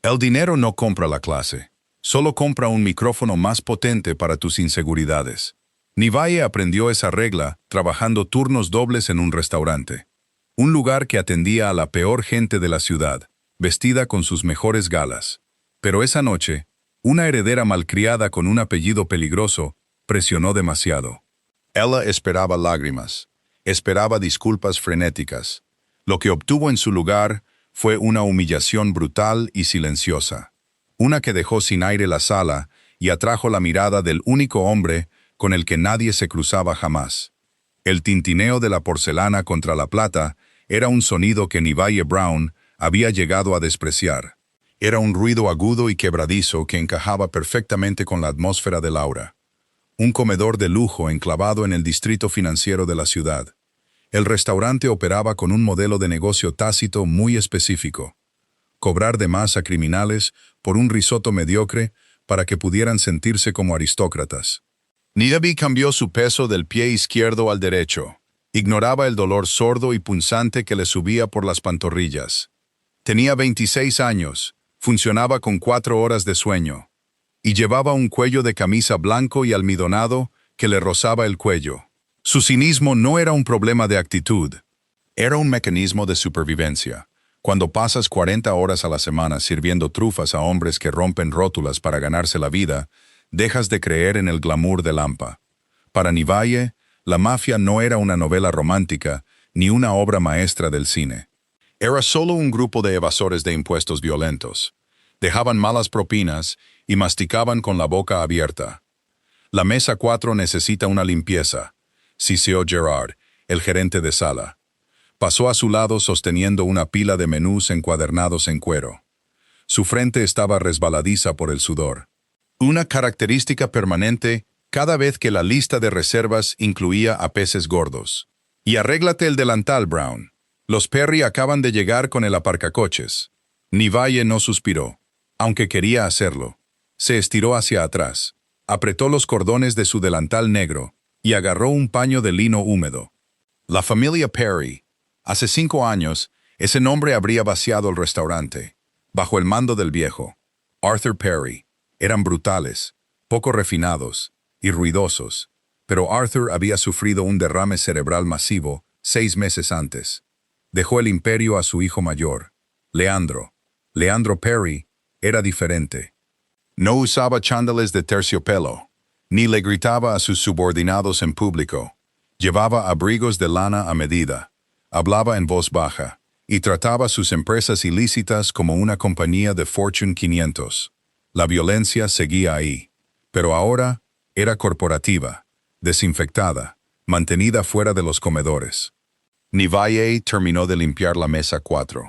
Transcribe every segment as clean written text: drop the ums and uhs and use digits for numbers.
El dinero no compra la clase, solo compra un micrófono más potente para tus inseguridades. Nivaye aprendió esa regla trabajando turnos dobles en un restaurante. Un lugar que atendía a la peor gente de la ciudad, vestida con sus mejores galas. Pero esa noche, una heredera malcriada con un apellido peligroso presionó demasiado. Ella esperaba lágrimas, esperaba disculpas frenéticas. Lo que obtuvo en su lugar fue una humillación brutal y silenciosa. Una que dejó sin aire la sala y atrajo la mirada del único hombre con el que nadie se cruzaba jamás. El tintineo de la porcelana contra la plata era un sonido que Nivaye Brown había llegado a despreciar. Era un ruido agudo y quebradizo que encajaba perfectamente con la atmósfera del aura. Un comedor de lujo enclavado en el distrito financiero de la ciudad. El restaurante operaba con un modelo de negocio tácito muy específico. Cobrar de más a criminales por un risotto mediocre para que pudieran sentirse como aristócratas. Nivaye cambió su peso del pie izquierdo al derecho. Ignoraba el dolor sordo y punzante que le subía por las pantorrillas. Tenía 26 años, funcionaba con 4 horas de sueño, y llevaba un cuello de camisa blanco y almidonado que le rozaba el cuello. Su cinismo no era un problema de actitud, era un mecanismo de supervivencia. Cuando pasas 40 horas a la semana sirviendo trufas a hombres que rompen rótulas para ganarse la vida, dejas de creer en el glamour del hampa. Para Nivaye, la mafia no era una novela romántica ni una obra maestra del cine. Era solo un grupo de evasores de impuestos violentos. Dejaban malas propinas y masticaban con la boca abierta. La mesa 4 necesita una limpieza, siseó Gerard, el gerente de sala. Pasó a su lado sosteniendo una pila de menús encuadernados en cuero. Su frente estaba resbaladiza por el sudor. Una característica permanente cada vez que la lista de reservas incluía a peces gordos. Y arréglate el delantal, Brown. Los Perry acaban de llegar con el aparcacoches. Nivaye no suspiró, aunque quería hacerlo. Se estiró hacia atrás, apretó los cordones de su delantal negro y agarró un paño de lino húmedo. La familia Perry. Hace 5 años, ese nombre habría vaciado el restaurante, bajo el mando del viejo, Arthur Perry. Eran brutales, poco refinados y ruidosos, pero Arthur había sufrido un derrame cerebral masivo 6 meses antes. Dejó el imperio a su hijo mayor, Leandro. Leandro Perry era diferente. No usaba chándales de terciopelo, ni le gritaba a sus subordinados en público. Llevaba abrigos de lana a medida, hablaba en voz baja, y trataba sus empresas ilícitas como una compañía de Fortune 500. La violencia seguía ahí, pero ahora era corporativa, desinfectada, mantenida fuera de los comedores. Nivaye terminó de limpiar la mesa 4.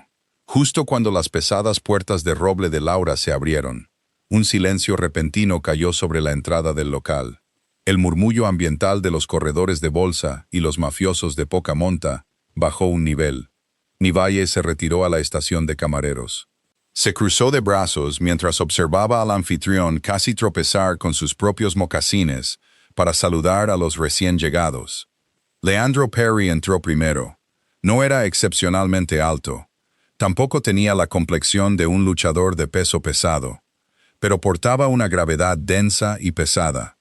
Justo cuando las pesadas puertas de roble de Laura se abrieron, un silencio repentino cayó sobre la entrada del local. El murmullo ambiental de los corredores de bolsa y los mafiosos de poca monta bajó un nivel. Nivaye se retiró a la estación de camareros. Se cruzó de brazos mientras observaba al anfitrión casi tropezar con sus propios mocasines para saludar a los recién llegados. Leandro Perry entró primero. No era excepcionalmente alto. Tampoco tenía la complexión de un luchador de peso pesado, pero portaba una gravedad densa y pesada.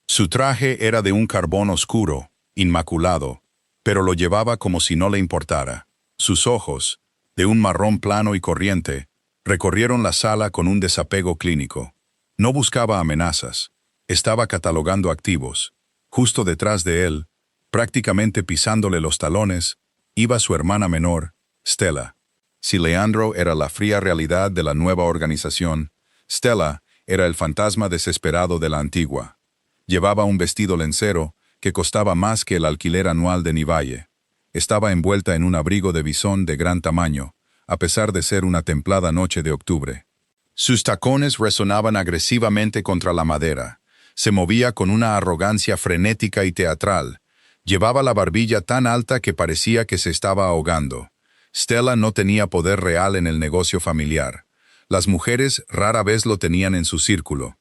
Su traje era de un carbón oscuro, inmaculado, pero lo llevaba como si no le importara. Sus ojos, de un marrón plano y corriente, recorrieron la sala con un desapego clínico. No buscaba amenazas, estaba catalogando activos. Justo detrás de él, prácticamente pisándole los talones, iba su hermana menor, Stella. Si Leandro era la fría realidad de la nueva organización, Stella era el fantasma desesperado de la antigua. Llevaba un vestido lencero que costaba más que el alquiler anual de Nivaye. Estaba envuelta en un abrigo de bisón de gran tamaño, a pesar de ser una templada noche de octubre. Sus tacones resonaban agresivamente contra la madera. Se movía con una arrogancia frenética y teatral. Llevaba la barbilla tan alta que parecía que se estaba ahogando. Stella no tenía poder real en el negocio familiar. Las mujeres rara vez lo tenían en su círculo.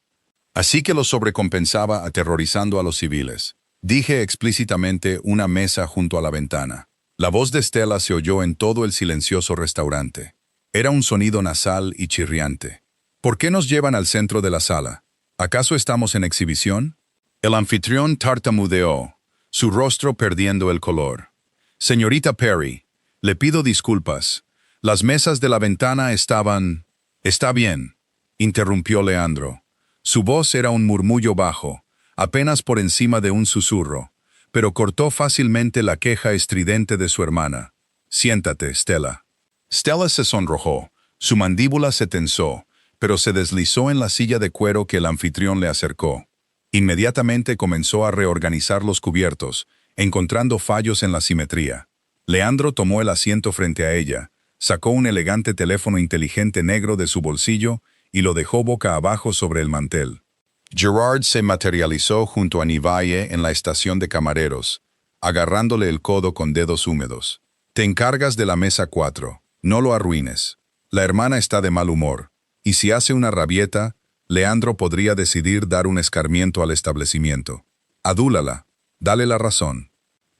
Así que lo sobrecompensaba aterrorizando a los civiles. Dije explícitamente una mesa junto a la ventana. La voz de Stella se oyó en todo el silencioso restaurante. Era un sonido nasal y chirriante. ¿Por qué nos llevan al centro de la sala? ¿Acaso estamos en exhibición? El anfitrión tartamudeó, su rostro perdiendo el color. Señorita Perry, le pido disculpas. Las mesas de la ventana estaban... Está bien, interrumpió Leandro. Su voz era un murmullo bajo, apenas por encima de un susurro, pero cortó fácilmente la queja estridente de su hermana. Siéntate, Stella. Stella se sonrojó, su mandíbula se tensó, pero se deslizó en la silla de cuero que el anfitrión le acercó. Inmediatamente comenzó a reorganizar los cubiertos, encontrando fallos en la simetría. Leandro tomó el asiento frente a ella, sacó un elegante teléfono inteligente negro de su bolsillo y lo dejó boca abajo sobre el mantel. Gerard se materializó junto a Nivalle en la estación de camareros, agarrándole el codo con dedos húmedos. Te encargas de la mesa 4, no lo arruines. La hermana está de mal humor, y si hace una rabieta, Leandro podría decidir dar un escarmiento al establecimiento. Adúlala, dale la razón.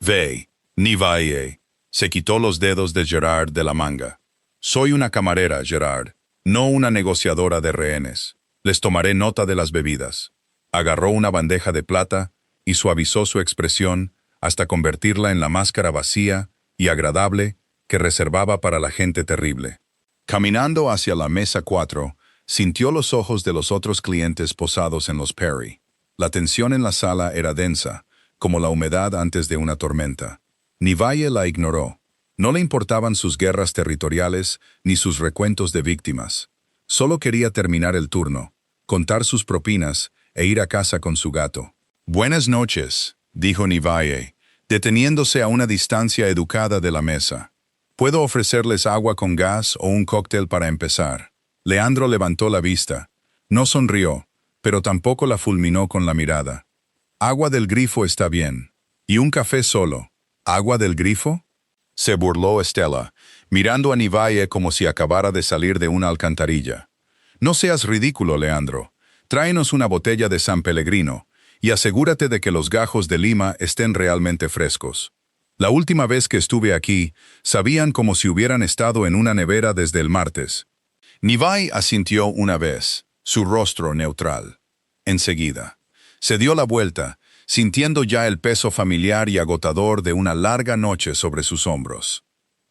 Ve, Nivalle. Se quitó los dedos de Gerard de la manga. Soy una camarera, Gerard, no una negociadora de rehenes. Les tomaré nota de las bebidas. Agarró una bandeja de plata y suavizó su expresión hasta convertirla en la máscara vacía y agradable que reservaba para la gente terrible. Caminando hacia la mesa 4, sintió los ojos de los otros clientes posados en los Perry. La tensión en la sala era densa, como la humedad antes de una tormenta. Nivalle la ignoró. No le importaban sus guerras territoriales ni sus recuentos de víctimas. Solo quería terminar el turno, contar sus propinas e ir a casa con su gato. Buenas noches, dijo Nivalle, deteniéndose a una distancia educada de la mesa. ¿Puedo ofrecerles agua con gas o un cóctel para empezar? Leandro levantó la vista. No sonrió, pero tampoco la fulminó con la mirada. Agua del grifo está bien. ¿Y un café solo? ¿Agua del grifo? Se burló Stella, mirando a Nivalle como si acabara de salir de una alcantarilla. No seas ridículo, Leandro. Tráenos una botella de San Pellegrino y asegúrate de que los gajos de Lima estén realmente frescos. La última vez que estuve aquí, sabían como si hubieran estado en una nevera desde el martes. Nivalle asintió una vez, su rostro neutral. Enseguida, se dio la vuelta, sintiendo ya el peso familiar y agotador de una larga noche sobre sus hombros.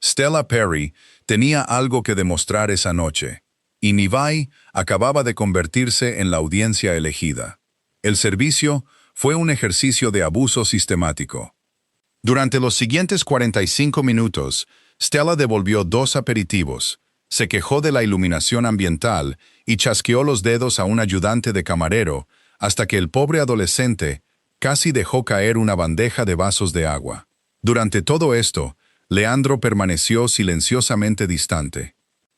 Stella Perry tenía algo que demostrar esa noche, y Nivalle acababa de convertirse en la audiencia elegida. El servicio fue un ejercicio de abuso sistemático. Durante los siguientes 45 minutos, Stella devolvió 2 aperitivos, se quejó de la iluminación ambiental y chasqueó los dedos a un ayudante de camarero hasta que el pobre adolescente casi dejó caer una bandeja de vasos de agua. Durante todo esto, Leandro permaneció silenciosamente distante.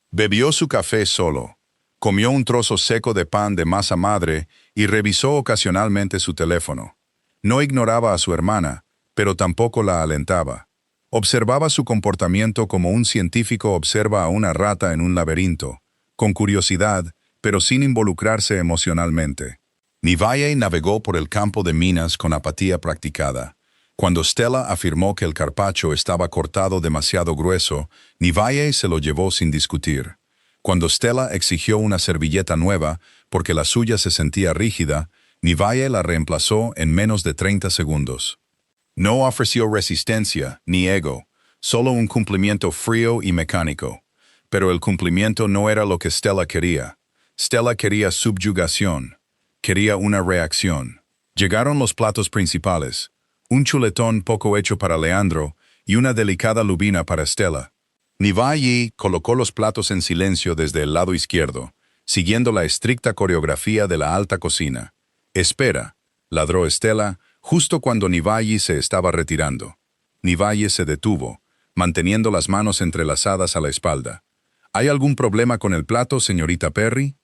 Bebió su café solo, comió un trozo seco de pan de masa madre y revisó ocasionalmente su teléfono. No ignoraba a su hermana, pero tampoco la alentaba. Observaba su comportamiento como un científico observa a una rata en un laberinto, con curiosidad, pero sin involucrarse emocionalmente. Nivalle navegó por el campo de minas con apatía practicada. Cuando Stella afirmó que el carpaccio estaba cortado demasiado grueso, Nivalle se lo llevó sin discutir. Cuando Stella exigió una servilleta nueva porque la suya se sentía rígida, Nivalle la reemplazó en menos de 30 segundos. No ofreció resistencia ni ego, solo un cumplimiento frío y mecánico. Pero el cumplimiento no era lo que Stella quería. Stella quería subyugación. Quería una reacción. Llegaron los platos principales, un chuletón poco hecho para Leandro y una delicada lubina para Stella. Nivalle colocó los platos en silencio desde el lado izquierdo, siguiendo la estricta coreografía de la alta cocina. «Espera», ladró Stella, justo cuando Nivalle se estaba retirando. Nivalle se detuvo, manteniendo las manos entrelazadas a la espalda. ¿Hay algún problema con el plato, señorita Perry?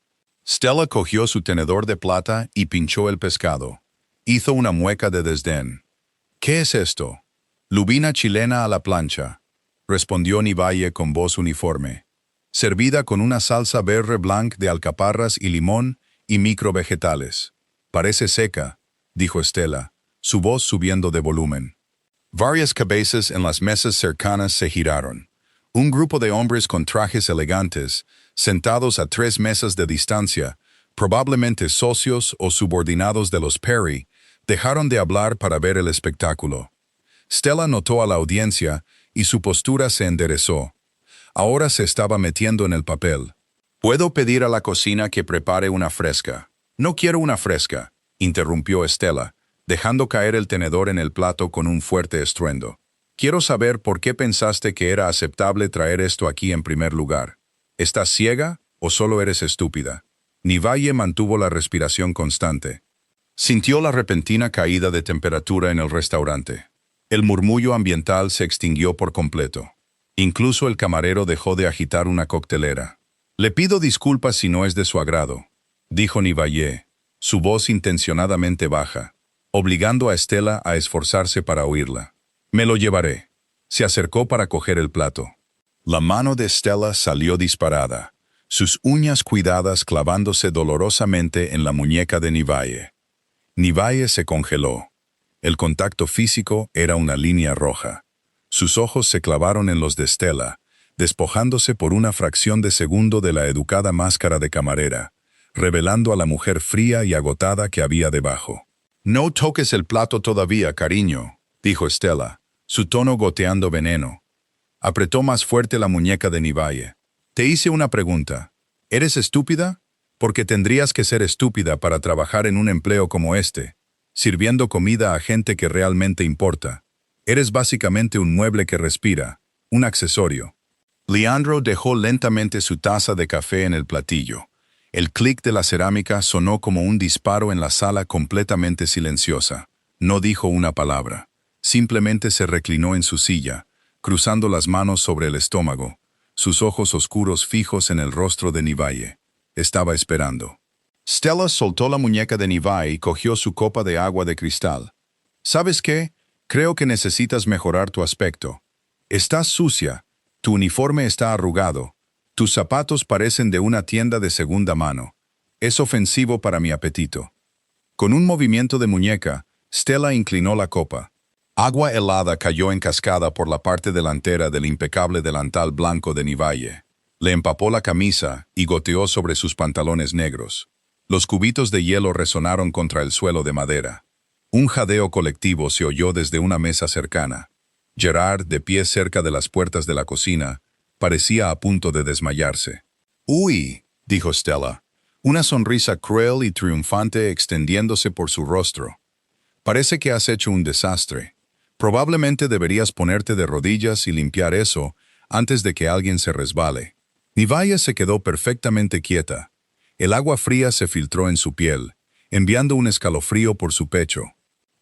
Stella cogió su tenedor de plata y pinchó el pescado. Hizo una mueca de desdén. «¿Qué es esto?» «Lubina chilena a la plancha», respondió Nivalle con voz uniforme. «Servida con una salsa verde blanc de alcaparras y limón y microvegetales. Parece seca», dijo Stella, su voz subiendo de volumen. Varias cabezas en las mesas cercanas se giraron. Un grupo de hombres con trajes elegantes sentados a 3 mesas de distancia, probablemente socios o subordinados de los Perry, dejaron de hablar para ver el espectáculo. Stella notó a la audiencia y su postura se enderezó. Ahora se estaba metiendo en el papel. «Puedo pedir a la cocina que prepare una fresca». «No quiero una fresca», interrumpió Stella, dejando caer el tenedor en el plato con un fuerte estruendo. «Quiero saber por qué pensaste que era aceptable traer esto aquí en primer lugar. ¿Estás ciega o solo eres estúpida?» Nivalle mantuvo la respiración constante. Sintió la repentina caída de temperatura en el restaurante. El murmullo ambiental se extinguió por completo. Incluso el camarero dejó de agitar una coctelera. «Le pido disculpas si no es de su agrado», dijo Nivalle, su voz intencionadamente baja, obligando a Stella a esforzarse para oírla. «Me lo llevaré». Se acercó para coger el plato. La mano de Stella salió disparada, sus uñas cuidadas clavándose dolorosamente en la muñeca de Nivalle. Nivalle se congeló. El contacto físico era una línea roja. Sus ojos se clavaron en los de Stella, despojándose por una fracción de segundo de la educada máscara de camarera, revelando a la mujer fría y agotada que había debajo. «No toques el plato todavía, cariño», dijo Stella, su tono goteando veneno. Apretó más fuerte la muñeca de Nivalle. «Te hice una pregunta. ¿Eres estúpida? Porque tendrías que ser estúpida para trabajar en un empleo como este, sirviendo comida a gente que realmente importa. Eres básicamente un mueble que respira, un accesorio». Leandro dejó lentamente su taza de café en el platillo. El clic de la cerámica sonó como un disparo en la sala completamente silenciosa. No dijo una palabra. Simplemente se reclinó en su silla, cruzando las manos sobre el estómago, sus ojos oscuros fijos en el rostro de Nivalle. Estaba esperando. Stella soltó la muñeca de Nivalle y cogió su copa de agua de cristal. «¿Sabes qué? Creo que necesitas mejorar tu aspecto. Estás sucia, tu uniforme está arrugado, tus zapatos parecen de una tienda de segunda mano. Es ofensivo para mi apetito». Con un movimiento de muñeca, Stella inclinó la copa. Agua helada cayó en cascada por la parte delantera del impecable delantal blanco de Nivalle. Le empapó la camisa y goteó sobre sus pantalones negros. Los cubitos de hielo resonaron contra el suelo de madera. Un jadeo colectivo se oyó desde una mesa cercana. Gerard, de pie cerca de las puertas de la cocina, parecía a punto de desmayarse. «Uy», dijo Stella, una sonrisa cruel y triunfante extendiéndose por su rostro. «Parece que has hecho un desastre. Probablemente deberías ponerte de rodillas y limpiar eso antes de que alguien se resbale». Nivalle se quedó perfectamente quieta. El agua fría se filtró en su piel, enviando un escalofrío por su pecho.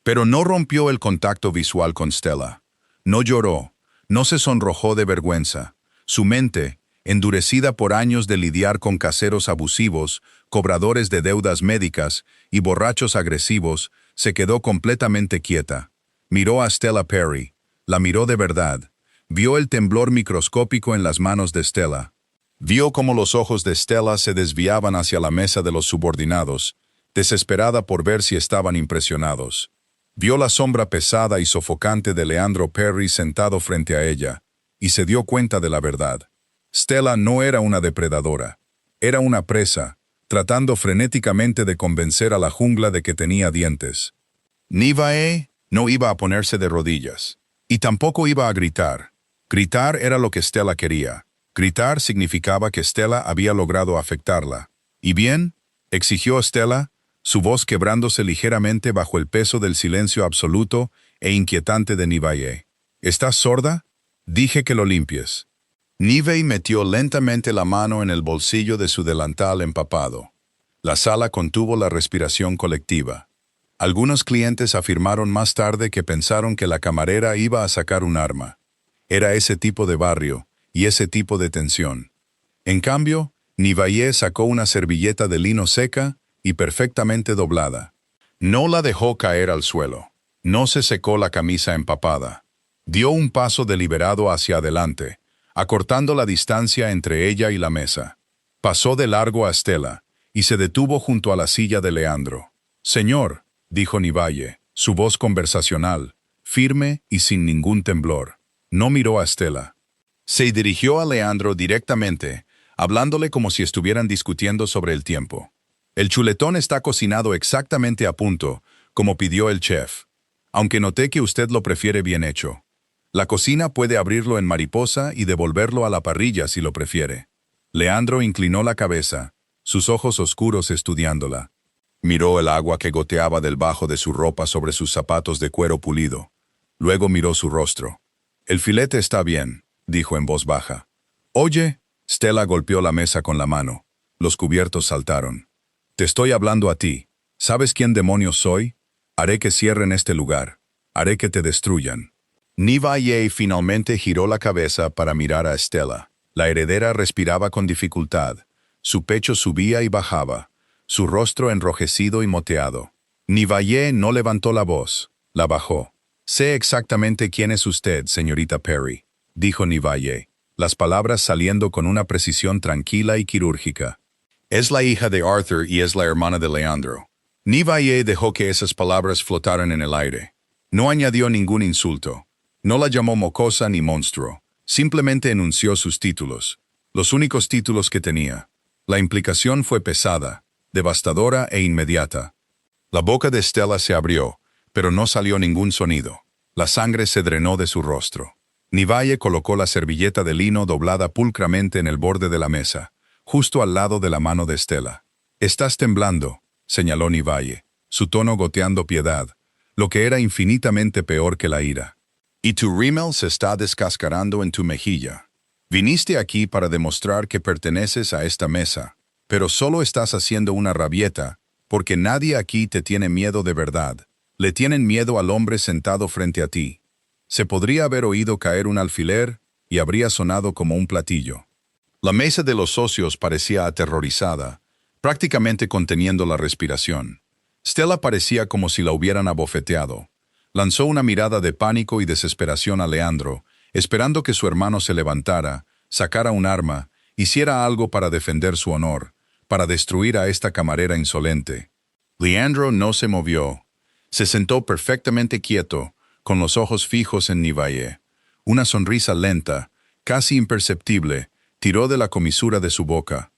Pero no rompió el contacto visual con Stella. No lloró, no se sonrojó de vergüenza. Su mente, endurecida por años de lidiar con caseros abusivos, cobradores de deudas médicas y borrachos agresivos, se quedó completamente quieta. Miró a Stella Perry, la miró de verdad. Vio el temblor microscópico en las manos de Stella. Vio cómo los ojos de Stella se desviaban hacia la mesa de los subordinados, desesperada por ver si estaban impresionados. Vio la sombra pesada y sofocante de Leandro Perry sentado frente a ella, y se dio cuenta de la verdad. Stella no era una depredadora. Era una presa, tratando frenéticamente de convencer a la jungla de que tenía dientes. Nivalle no iba a ponerse de rodillas, y tampoco iba a gritar. Gritar era lo que Stella quería. Gritar significaba que Stella había logrado afectarla. «¿Y bien?», exigió Stella, su voz quebrándose ligeramente bajo el peso del silencio absoluto e inquietante de Nivalle. «¿Estás sorda? Dije que lo limpies». Nivalle metió lentamente la mano en el bolsillo de su delantal empapado. La sala contuvo la respiración colectiva. Algunos clientes afirmaron más tarde que pensaron que la camarera iba a sacar un arma. Era ese tipo de barrio y ese tipo de tensión. En cambio, Nivalle sacó una servilleta de lino seca y perfectamente doblada. No la dejó caer al suelo. No se secó la camisa empapada. Dio un paso deliberado hacia adelante, acortando la distancia entre ella y la mesa. Pasó de largo a Stella y se detuvo junto a la silla de Leandro. «Señor», dijo Nivalle, su voz conversacional, firme y sin ningún temblor. No miró a Stella. Se dirigió a Leandro directamente, hablándole como si estuvieran discutiendo sobre el tiempo. El chuletón está cocinado exactamente a punto, como pidió el chef, aunque noté que usted lo prefiere bien hecho. La cocina puede abrirlo en mariposa y devolverlo a la parrilla si lo prefiere. Leandro inclinó la cabeza, sus ojos oscuros estudiándola. Miró el agua que goteaba del bajo de su ropa sobre sus zapatos de cuero pulido. Luego miró su rostro. «El filete está bien», dijo en voz baja. «Oye», Stella golpeó la mesa con la mano. Los cubiertos saltaron. «Te estoy hablando a ti. ¿Sabes quién demonios soy? Haré que cierren este lugar. Haré que te destruyan». Nivaye finalmente giró la cabeza para mirar a Stella. La heredera respiraba con dificultad. Su pecho subía y bajaba, su rostro enrojecido y moteado. Nivaye no levantó la voz, la bajó. «Sé exactamente quién es usted, señorita Perry», dijo Nivaye, las palabras saliendo con una precisión tranquila y quirúrgica. «Es la hija de Arthur y es la hermana de Leandro». Nivaye dejó que esas palabras flotaran en el aire. No añadió ningún insulto. No la llamó mocosa ni monstruo. Simplemente enunció sus títulos, los únicos títulos que tenía. La implicación fue pesada, devastadora e inmediata. La boca de Stella se abrió, pero no salió ningún sonido. La sangre se drenó de su rostro. Nivaye colocó la servilleta de lino doblada pulcramente en el borde de la mesa, justo al lado de la mano de Stella. «Estás temblando», señaló Nivaye, su tono goteando piedad, lo que era infinitamente peor que la ira. «Y tu rímel se está descascarando en tu mejilla. Viniste aquí para demostrar que perteneces a esta mesa, pero solo estás haciendo una rabieta, porque nadie aquí te tiene miedo de verdad. Le tienen miedo al hombre sentado frente a ti. Se podría haber oído caer un alfiler y habría sonado como un platillo». La mesa de los socios parecía aterrorizada, prácticamente conteniendo la respiración. Stella parecía como si la hubieran abofeteado. Lanzó una mirada de pánico y desesperación a Leandro, esperando que su hermano se levantara, sacara un arma, hiciera algo para defender su honor, para destruir a esta camarera insolente. Leandro no se movió. Se sentó perfectamente quieto, con los ojos fijos en Nivaye. Una sonrisa lenta, casi imperceptible, tiró de la comisura de su boca.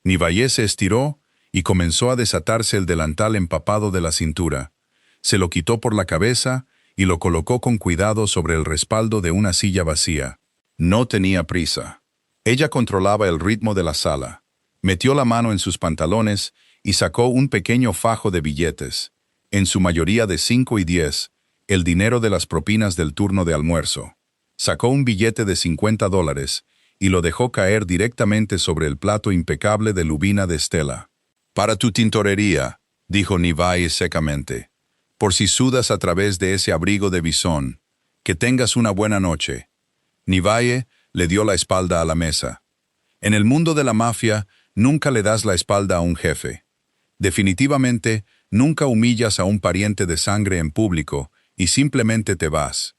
Nivaye se estiró y comenzó a desatarse el delantal empapado de la cintura. Se lo quitó por la cabeza y lo colocó con cuidado sobre el respaldo de una silla vacía. No tenía prisa. Ella controlaba el ritmo de la sala. Metió la mano en sus pantalones y sacó un pequeño fajo de billetes, en su mayoría de 5 y 10, el dinero de las propinas del turno de almuerzo. Sacó un billete de $50 y lo dejó caer directamente sobre el plato impecable de lubina de Stella. «Para tu tintorería», dijo Nivaye secamente. «Por si sudas a través de ese abrigo de bisón. Que tengas una buena noche». Nivaye le dio la espalda a la mesa. En el mundo de la mafia, nunca le das la espalda a un jefe. Definitivamente, nunca humillas a un pariente de sangre en público y simplemente te vas.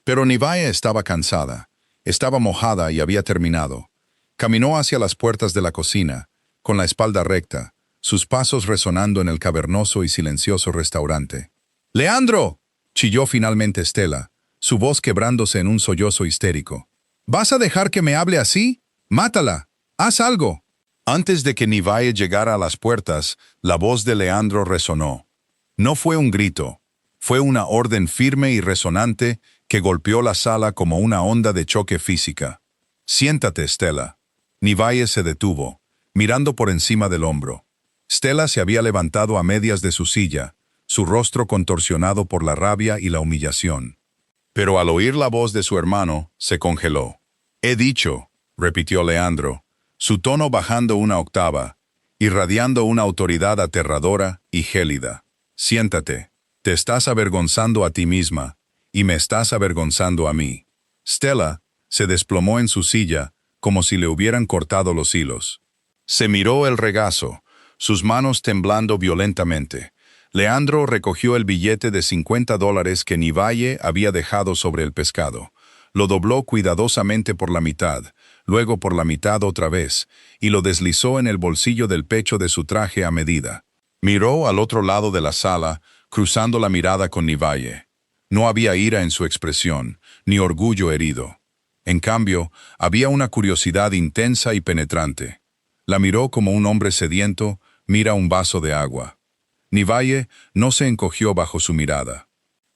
Pero Nivaye estaba cansada, estaba mojada y había terminado. Caminó hacia las puertas de la cocina, con la espalda recta, sus pasos resonando en el cavernoso y silencioso restaurante. «¡Leandro!», chilló finalmente Stella, su voz quebrándose en un sollozo histérico. «¿Vas a dejar que me hable así? ¡Mátala! ¡Haz algo!». Antes de que Nivaye llegara a las puertas, la voz de Leandro resonó. No fue un grito, fue una orden firme y resonante que golpeó la sala como una onda de choque física. «Siéntate, Stella». Nivaye se detuvo, mirando por encima del hombro. Stella se había levantado a medias de su silla, su rostro contorsionado por la rabia y la humillación. Pero al oír la voz de su hermano, se congeló. «He dicho», repitió Leandro, su tono bajando una octava, irradiando una autoridad aterradora y gélida. «Siéntate. Te estás avergonzando a ti misma, y me estás avergonzando a mí». Stella se desplomó en su silla, como si le hubieran cortado los hilos. Se miró el regazo, sus manos temblando violentamente. Leandro recogió el billete de $50 que Nivaye había dejado sobre el pescado. Lo dobló cuidadosamente por la mitad, luego por la mitad otra vez, y lo deslizó en el bolsillo del pecho de su traje a medida. Miró al otro lado de la sala, cruzando la mirada con Nivaye. No había ira en su expresión, ni orgullo herido. En cambio, había una curiosidad intensa y penetrante. La miró como un hombre sediento mira un vaso de agua. Nivaye no se encogió bajo su mirada.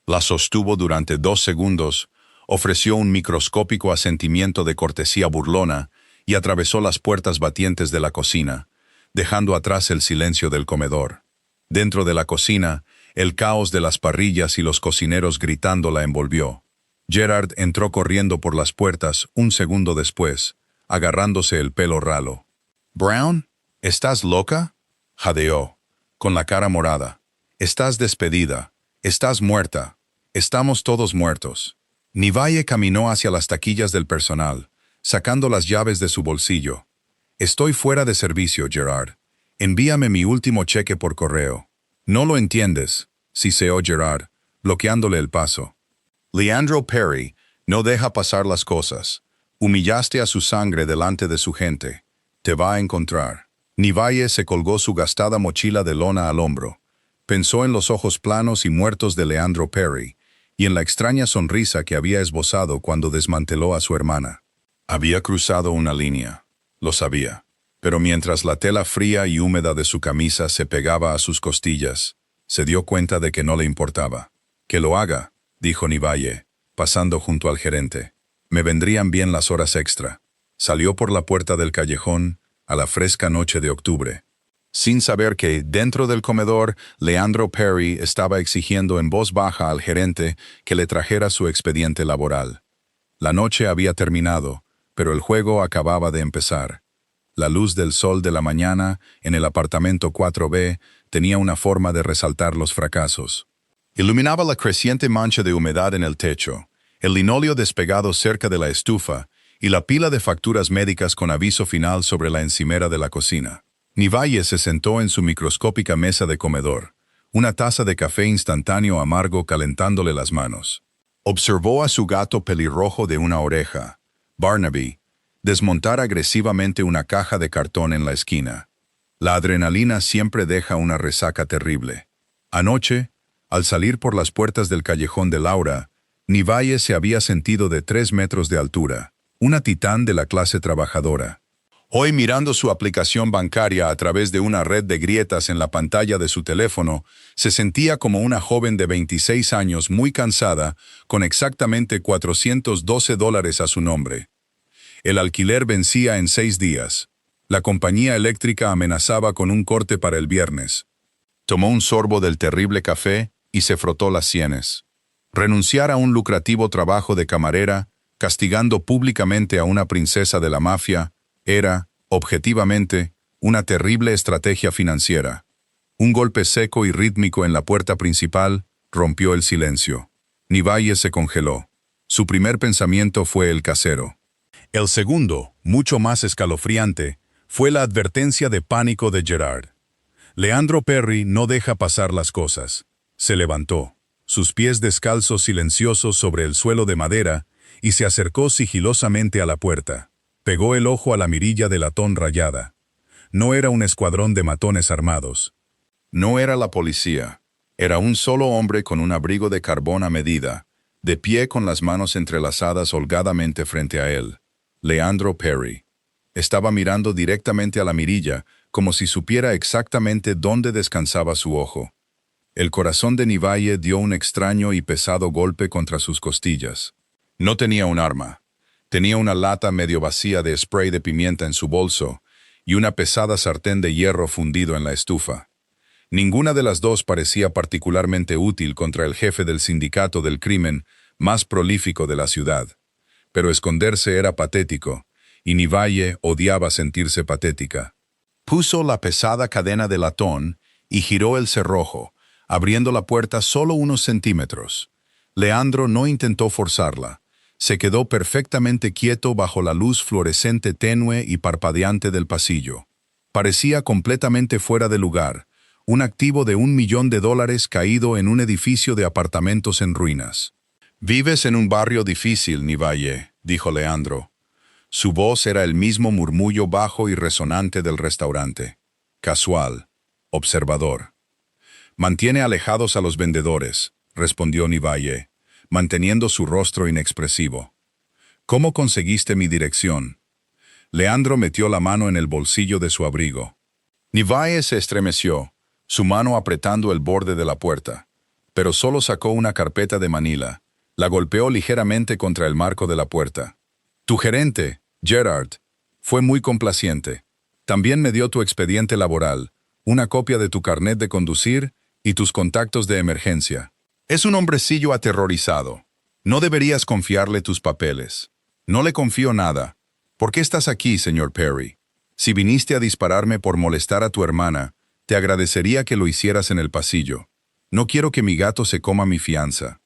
La sostuvo durante 2 segundos, ofreció un microscópico asentimiento de cortesía burlona y atravesó las puertas batientes de la cocina, dejando atrás el silencio del comedor. Dentro de la cocina, el caos de las parrillas y los cocineros gritando la envolvió. Gerard entró corriendo por las puertas un segundo después, agarrándose el pelo ralo. «Brown, ¿estás loca?», jadeó, con la cara morada. «Estás despedida. Estás muerta. Estamos todos muertos». Nivaye caminó hacia las taquillas del personal, sacando las llaves de su bolsillo. «Estoy fuera de servicio, Gerard. Envíame mi último cheque por correo». «No lo entiendes», siseó Gerard, bloqueándole el paso. «Leandro Perry no deja pasar las cosas. Humillaste a su sangre delante de su gente. Te va a encontrar». Nivaye se colgó su gastada mochila de lona al hombro. Pensó en los ojos planos y muertos de Leandro Perry y en la extraña sonrisa que había esbozado cuando desmanteló a su hermana. Había cruzado una línea, lo sabía, pero mientras la tela fría y húmeda de su camisa se pegaba a sus costillas, se dio cuenta de que no le importaba. «Que lo haga», dijo Nivaye, pasando junto al gerente. «Me vendrían bien las horas extra». Salió por la puerta del callejón a la fresca noche de octubre, sin saber que, dentro del comedor, Leandro Perry estaba exigiendo en voz baja al gerente que le trajera su expediente laboral. La noche había terminado, pero el juego acababa de empezar. La luz del sol de la mañana, en el apartamento 4B, tenía una forma de resaltar los fracasos. Iluminaba la creciente mancha de humedad en el techo, el linóleo despegado cerca de la estufa y la pila de facturas médicas con aviso final sobre la encimera de la cocina. Nivaye se sentó en su microscópica mesa de comedor, una taza de café instantáneo amargo calentándole las manos. Observó a su gato pelirrojo de una oreja, Barnaby, desmontar agresivamente una caja de cartón en la esquina. La adrenalina siempre deja una resaca terrible. Anoche, al salir por las puertas del callejón de Laura, Nivaye se había sentido de 3 metros de altura, una titán de la clase trabajadora. Hoy, mirando su aplicación bancaria a través de una red de grietas en la pantalla de su teléfono, se sentía como una joven de 26 años muy cansada, con exactamente $412 a su nombre. El alquiler vencía en 6 días. La compañía eléctrica amenazaba con un corte para el viernes. Tomó un sorbo del terrible café y se frotó las sienes. Renunciar a un lucrativo trabajo de camarera, castigando públicamente a una princesa de la mafia, era, objetivamente, una terrible estrategia financiera. Un golpe seco y rítmico en la puerta principal rompió el silencio. Nivaye se congeló. Su primer pensamiento fue el casero. El segundo, mucho más escalofriante, fue la advertencia de pánico de Gerard. Leandro Perry no deja pasar las cosas. Se levantó, sus pies descalzos silenciosos sobre el suelo de madera, y se acercó sigilosamente a la puerta. Pegó el ojo a la mirilla de latón rayada. No era un escuadrón de matones armados. No era la policía. Era un solo hombre con un abrigo de carbón a medida, de pie con las manos entrelazadas holgadamente frente a él. Leandro Perry. Estaba mirando directamente a la mirilla, como si supiera exactamente dónde descansaba su ojo. El corazón de Nivaye dio un extraño y pesado golpe contra sus costillas. No tenía un arma. Tenía una lata medio vacía de spray de pimienta en su bolso y una pesada sartén de hierro fundido en la estufa. Ninguna de las dos parecía particularmente útil contra el jefe del sindicato del crimen más prolífico de la ciudad. Pero esconderse era patético, y Nivaye odiaba sentirse patética. Puso la pesada cadena de latón y giró el cerrojo, abriendo la puerta solo unos centímetros. Leandro no intentó forzarla. Se quedó perfectamente quieto bajo la luz fluorescente tenue y parpadeante del pasillo. Parecía completamente fuera de lugar, un activo de $1 millón caído en un edificio de apartamentos en ruinas. «Vives en un barrio difícil, Nivaye», dijo Leandro. Su voz era el mismo murmullo bajo y resonante del restaurante. Casual, observador. «Mantiene alejados a los vendedores», respondió Nivaye, manteniendo su rostro inexpresivo. «¿Cómo conseguiste mi dirección?» Leandro metió la mano en el bolsillo de su abrigo. Nivae se estremeció, su mano apretando el borde de la puerta, pero solo sacó una carpeta de manila. La golpeó ligeramente contra el marco de la puerta. Tu gerente, Gerard, fue muy complaciente. También me dio tu expediente laboral, una copia de tu carnet de conducir y tus contactos de emergencia. Es un hombrecillo aterrorizado. No deberías confiarle tus papeles. No le confío nada. ¿Por qué estás aquí, señor Perry? Si viniste a dispararme por molestar a tu hermana, te agradecería que lo hicieras en el pasillo. No quiero que mi gato se coma mi fianza.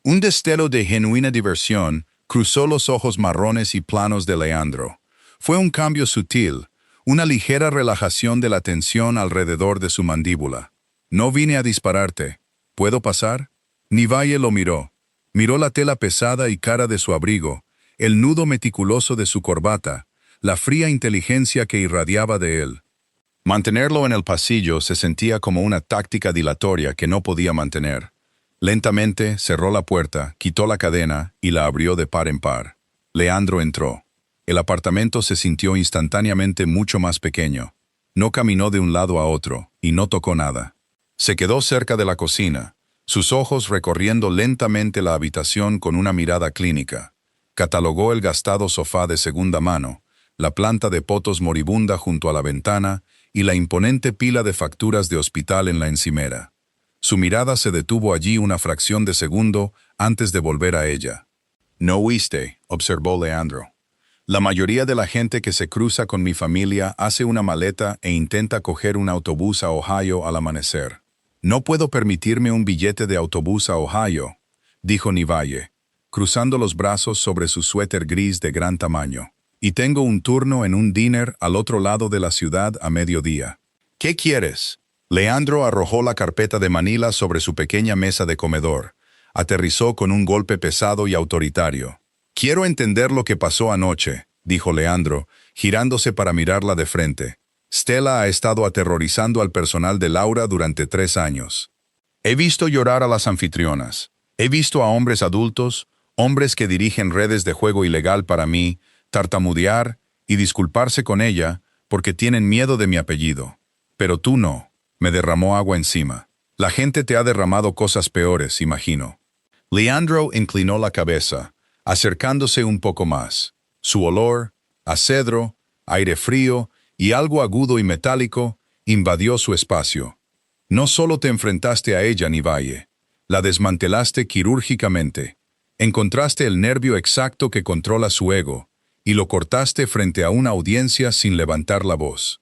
Un destello de genuina diversión cruzó los ojos marrones y planos de Leandro. Fue un cambio sutil, una ligera relajación de la tensión alrededor de su mandíbula. No vine a dispararte. ¿Puedo pasar? Nivae lo miró. Miró la tela pesada y cara de su abrigo, el nudo meticuloso de su corbata, la fría inteligencia que irradiaba de él. Mantenerlo en el pasillo se sentía como una táctica dilatoria que no podía mantener. Lentamente cerró la puerta, quitó la cadena y la abrió de par en par. Leandro entró. El apartamento se sintió instantáneamente mucho más pequeño. No caminó de un lado a otro y no tocó nada. Se quedó cerca de la cocina, sus ojos recorriendo lentamente la habitación con una mirada clínica. Catalogó el gastado sofá de segunda mano, la planta de potos moribunda junto a la ventana y la imponente pila de facturas de hospital en la encimera. Su mirada se detuvo allí una fracción de segundo antes de volver a ella. «No huiste», observó Leandro. «La mayoría de la gente que se cruza con mi familia hace una maleta e intenta coger un autobús a Ohio al amanecer. No puedo permitirme un billete de autobús a Ohio», dijo Nivae, cruzando los brazos sobre su suéter gris de gran tamaño. «Y tengo un turno en un diner al otro lado de la ciudad a mediodía». «¿Qué quieres?» Leandro arrojó la carpeta de manila sobre su pequeña mesa de comedor. Aterrizó con un golpe pesado y autoritario. «Quiero entender lo que pasó anoche», dijo Leandro, girándose para mirarla de frente. «Stella ha estado aterrorizando al personal de Laura durante 3 años. He visto llorar a las anfitrionas. He visto a hombres adultos, hombres que dirigen redes de juego ilegal para mí, tartamudear y disculparse con ella porque tienen miedo de mi apellido. Pero tú no». Me derramó agua encima. «La gente te ha derramado cosas peores, imagino». Leandro inclinó la cabeza, acercándose un poco más. Su olor, a cedro, aire frío y algo agudo y metálico, invadió su espacio. «No solo te enfrentaste a ella, Nivae, la desmantelaste quirúrgicamente. Encontraste el nervio exacto que controla su ego, y lo cortaste frente a una audiencia sin levantar la voz».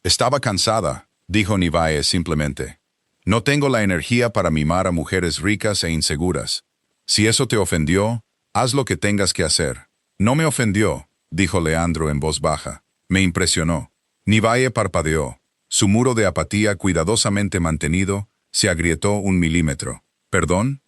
«Estaba cansada», dijo Nivae simplemente. «No tengo la energía para mimar a mujeres ricas e inseguras. Si eso te ofendió, haz lo que tengas que hacer». «No me ofendió», dijo Leandro en voz baja. «Me impresionó». Nivae parpadeó. Su muro de apatía cuidadosamente mantenido se agrietó 1 milímetro. «¿Perdón?»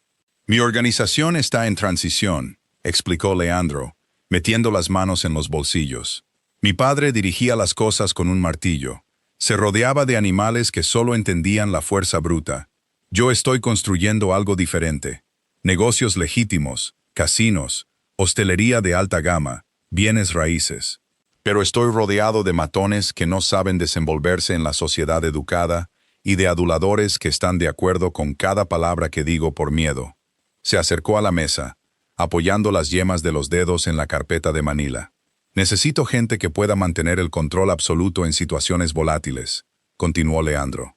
«Mi organización está en transición», explicó Leandro, metiendo las manos en los bolsillos. «Mi padre dirigía las cosas con un martillo. Se rodeaba de animales que solo entendían la fuerza bruta. Yo estoy construyendo algo diferente. Negocios legítimos, casinos, hostelería de alta gama, bienes raíces. Pero estoy rodeado de matones que no saben desenvolverse en la sociedad educada y de aduladores que están de acuerdo con cada palabra que digo por miedo». Se acercó a la mesa, apoyando las yemas de los dedos en la carpeta de manila. «Necesito gente que pueda mantener el control absoluto en situaciones volátiles», continuó Leandro.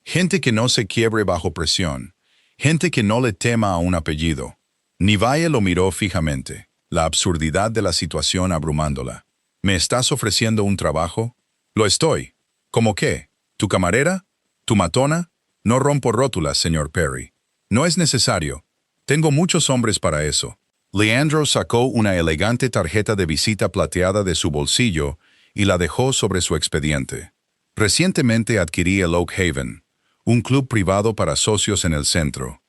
«Gente que no se quiebre bajo presión. Gente que no le tema a un apellido». Nivae lo miró fijamente, la absurdidad de la situación abrumándola. «¿Me estás ofreciendo un trabajo?» «Lo estoy». «¿Cómo qué? ¿Tu camarera? ¿Tu matona?» «No rompo rótulas, señor Perry. No es necesario. Tengo muchos hombres para eso». Leandro sacó una elegante tarjeta de visita plateada de su bolsillo y la dejó sobre su expediente. «Recientemente adquirí el Oak Haven, un club privado para socios en el centro.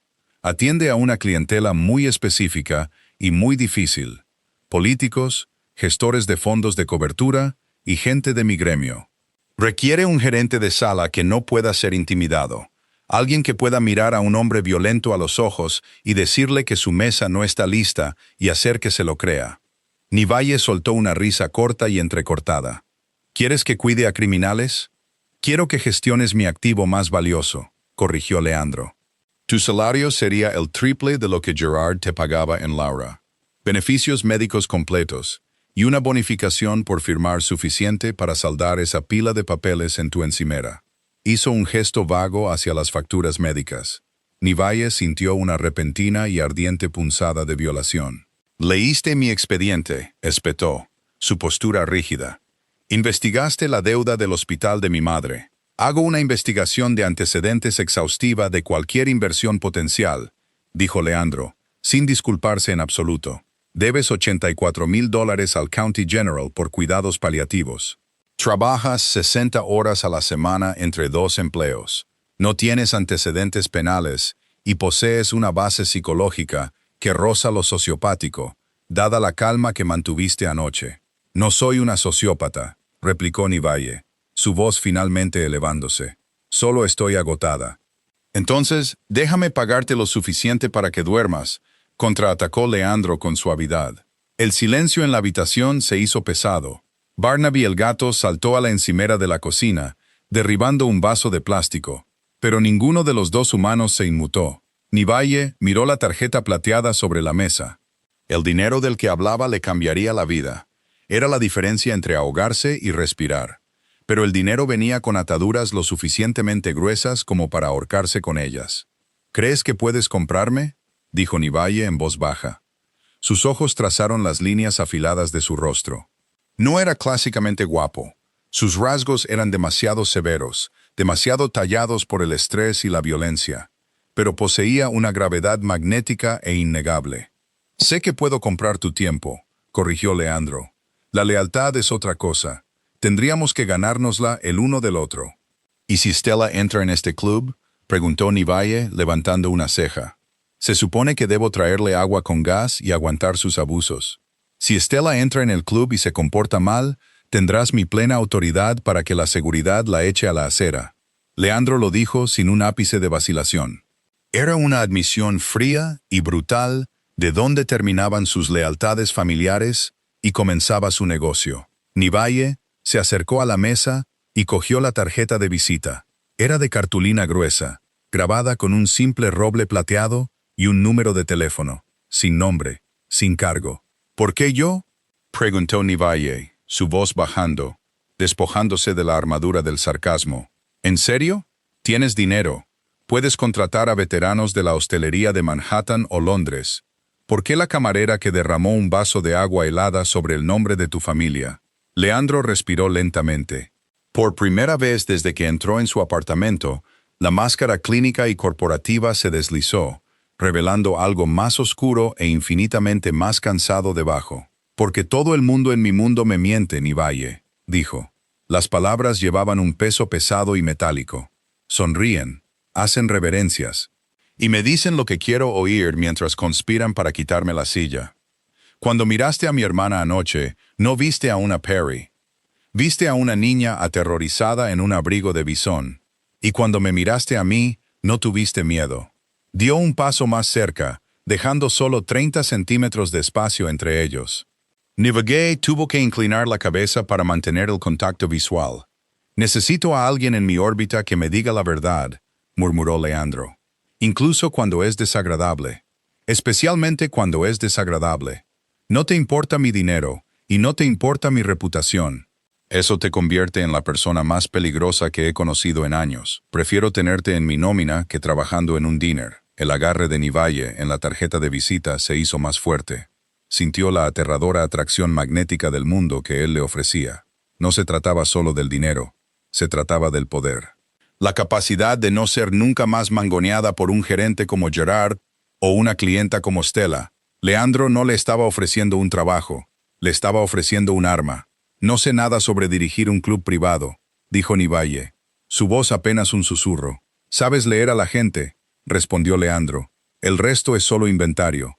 Atiende a una clientela muy específica y muy difícil: políticos, gestores de fondos de cobertura y gente de mi gremio. Requiere un gerente de sala que no pueda ser intimidado. Alguien que pueda mirar a un hombre violento a los ojos y decirle que su mesa no está lista y hacer que se lo crea. Nivalle soltó una risa corta y entrecortada. ¿Quieres que cuide a criminales? Quiero que gestiones mi activo más valioso, corrigió Leandro. Tu salario sería el triple de lo que Gerard te pagaba en Laura. Beneficios médicos completos y una bonificación por firmar suficiente para saldar esa pila de papeles en tu encimera. Hizo un gesto vago hacia las facturas médicas. Nivalle sintió una repentina y ardiente punzada de violación. «Leíste mi expediente», espetó, su postura rígida. «Investigaste la deuda del hospital de mi madre. Hago una investigación de antecedentes exhaustiva de cualquier inversión potencial», dijo Leandro, sin disculparse en absoluto. «Debes $84,000 al County General por cuidados paliativos. Trabajas 60 horas a la semana entre 2 empleos. No tienes antecedentes penales y posees una base psicológica que roza lo sociopático, dada la calma que mantuviste anoche». «No soy una sociópata», replicó Nivalle, su voz finalmente elevándose. «Solo estoy agotada». «Entonces, déjame pagarte lo suficiente para que duermas», contraatacó Leandro con suavidad. El silencio en la habitación se hizo pesado. Barnaby el gato saltó a la encimera de la cocina, derribando un vaso de plástico, pero ninguno de los dos humanos se inmutó. Nivalle miró la tarjeta plateada sobre la mesa. El dinero del que hablaba le cambiaría la vida. Era la diferencia entre ahogarse y respirar. Pero el dinero venía con ataduras lo suficientemente gruesas como para ahorcarse con ellas. «¿Crees que puedes comprarme?», dijo Nivalle en voz baja. Sus ojos trazaron las líneas afiladas de su rostro. No era clásicamente guapo. Sus rasgos eran demasiado severos, demasiado tallados por el estrés y la violencia, pero poseía una gravedad magnética e innegable. «Sé que puedo comprar tu tiempo», corrigió Leandro. «La lealtad es otra cosa. Tendríamos que ganárnosla el uno del otro». «¿Y si Stella entra en este club?», preguntó Nivalle, levantando una ceja. «Se supone que debo traerle agua con gas y aguantar sus abusos. Si Stella entra en el club y se comporta mal, tendrás mi plena autoridad para que la seguridad la eche a la acera». Leandro lo dijo sin un ápice de vacilación. Era una admisión fría y brutal de dónde terminaban sus lealtades familiares y comenzaba su negocio. Nivalle se acercó a la mesa y cogió la tarjeta de visita. Era de cartulina gruesa, grabada con un simple roble plateado y un número de teléfono, sin nombre, sin cargo. «¿Por qué yo?», preguntó Nivalle, su voz bajando, despojándose de la armadura del sarcasmo. «¿En serio? Tienes dinero. Puedes contratar a veteranos de la hostelería de Manhattan o Londres. ¿Por qué la camarera que derramó un vaso de agua helada sobre el nombre de tu familia?». Leandro respiró lentamente. Por primera vez desde que entró en su apartamento, la máscara clínica y corporativa se deslizó, revelando algo más oscuro e infinitamente más cansado debajo. «Porque todo el mundo en mi mundo me miente, Nivalle», dijo. Las palabras llevaban un peso pesado y metálico. Sonríen, hacen reverencias, y me dicen lo que quiero oír mientras conspiran para quitarme la silla. Cuando miraste a mi hermana anoche, no viste a una Perry. Viste a una niña aterrorizada en un abrigo de bisón. Y cuando me miraste a mí, no tuviste miedo. Dio un paso más cerca, dejando solo 30 centímetros de espacio entre ellos. Nivalle tuvo que inclinar la cabeza para mantener el contacto visual. «Necesito a alguien en mi órbita que me diga la verdad», murmuró Leandro. «Incluso cuando es desagradable. Especialmente cuando es desagradable. No te importa mi dinero, y no te importa mi reputación. Eso te convierte en la persona más peligrosa que he conocido en años. Prefiero tenerte en mi nómina que trabajando en un diner». El agarre de Nivalle en la tarjeta de visita se hizo más fuerte. Sintió la aterradora atracción magnética del mundo que él le ofrecía. No se trataba solo del dinero, se trataba del poder. La capacidad de no ser nunca más mangoneada por un gerente como Gerard o una clienta como Stella. Leandro no le estaba ofreciendo un trabajo, le estaba ofreciendo un arma. «No sé nada sobre dirigir un club privado», dijo Nivalle, su voz apenas un susurro. «¿Sabes leer a la gente?», respondió Leandro. «El resto es solo inventario».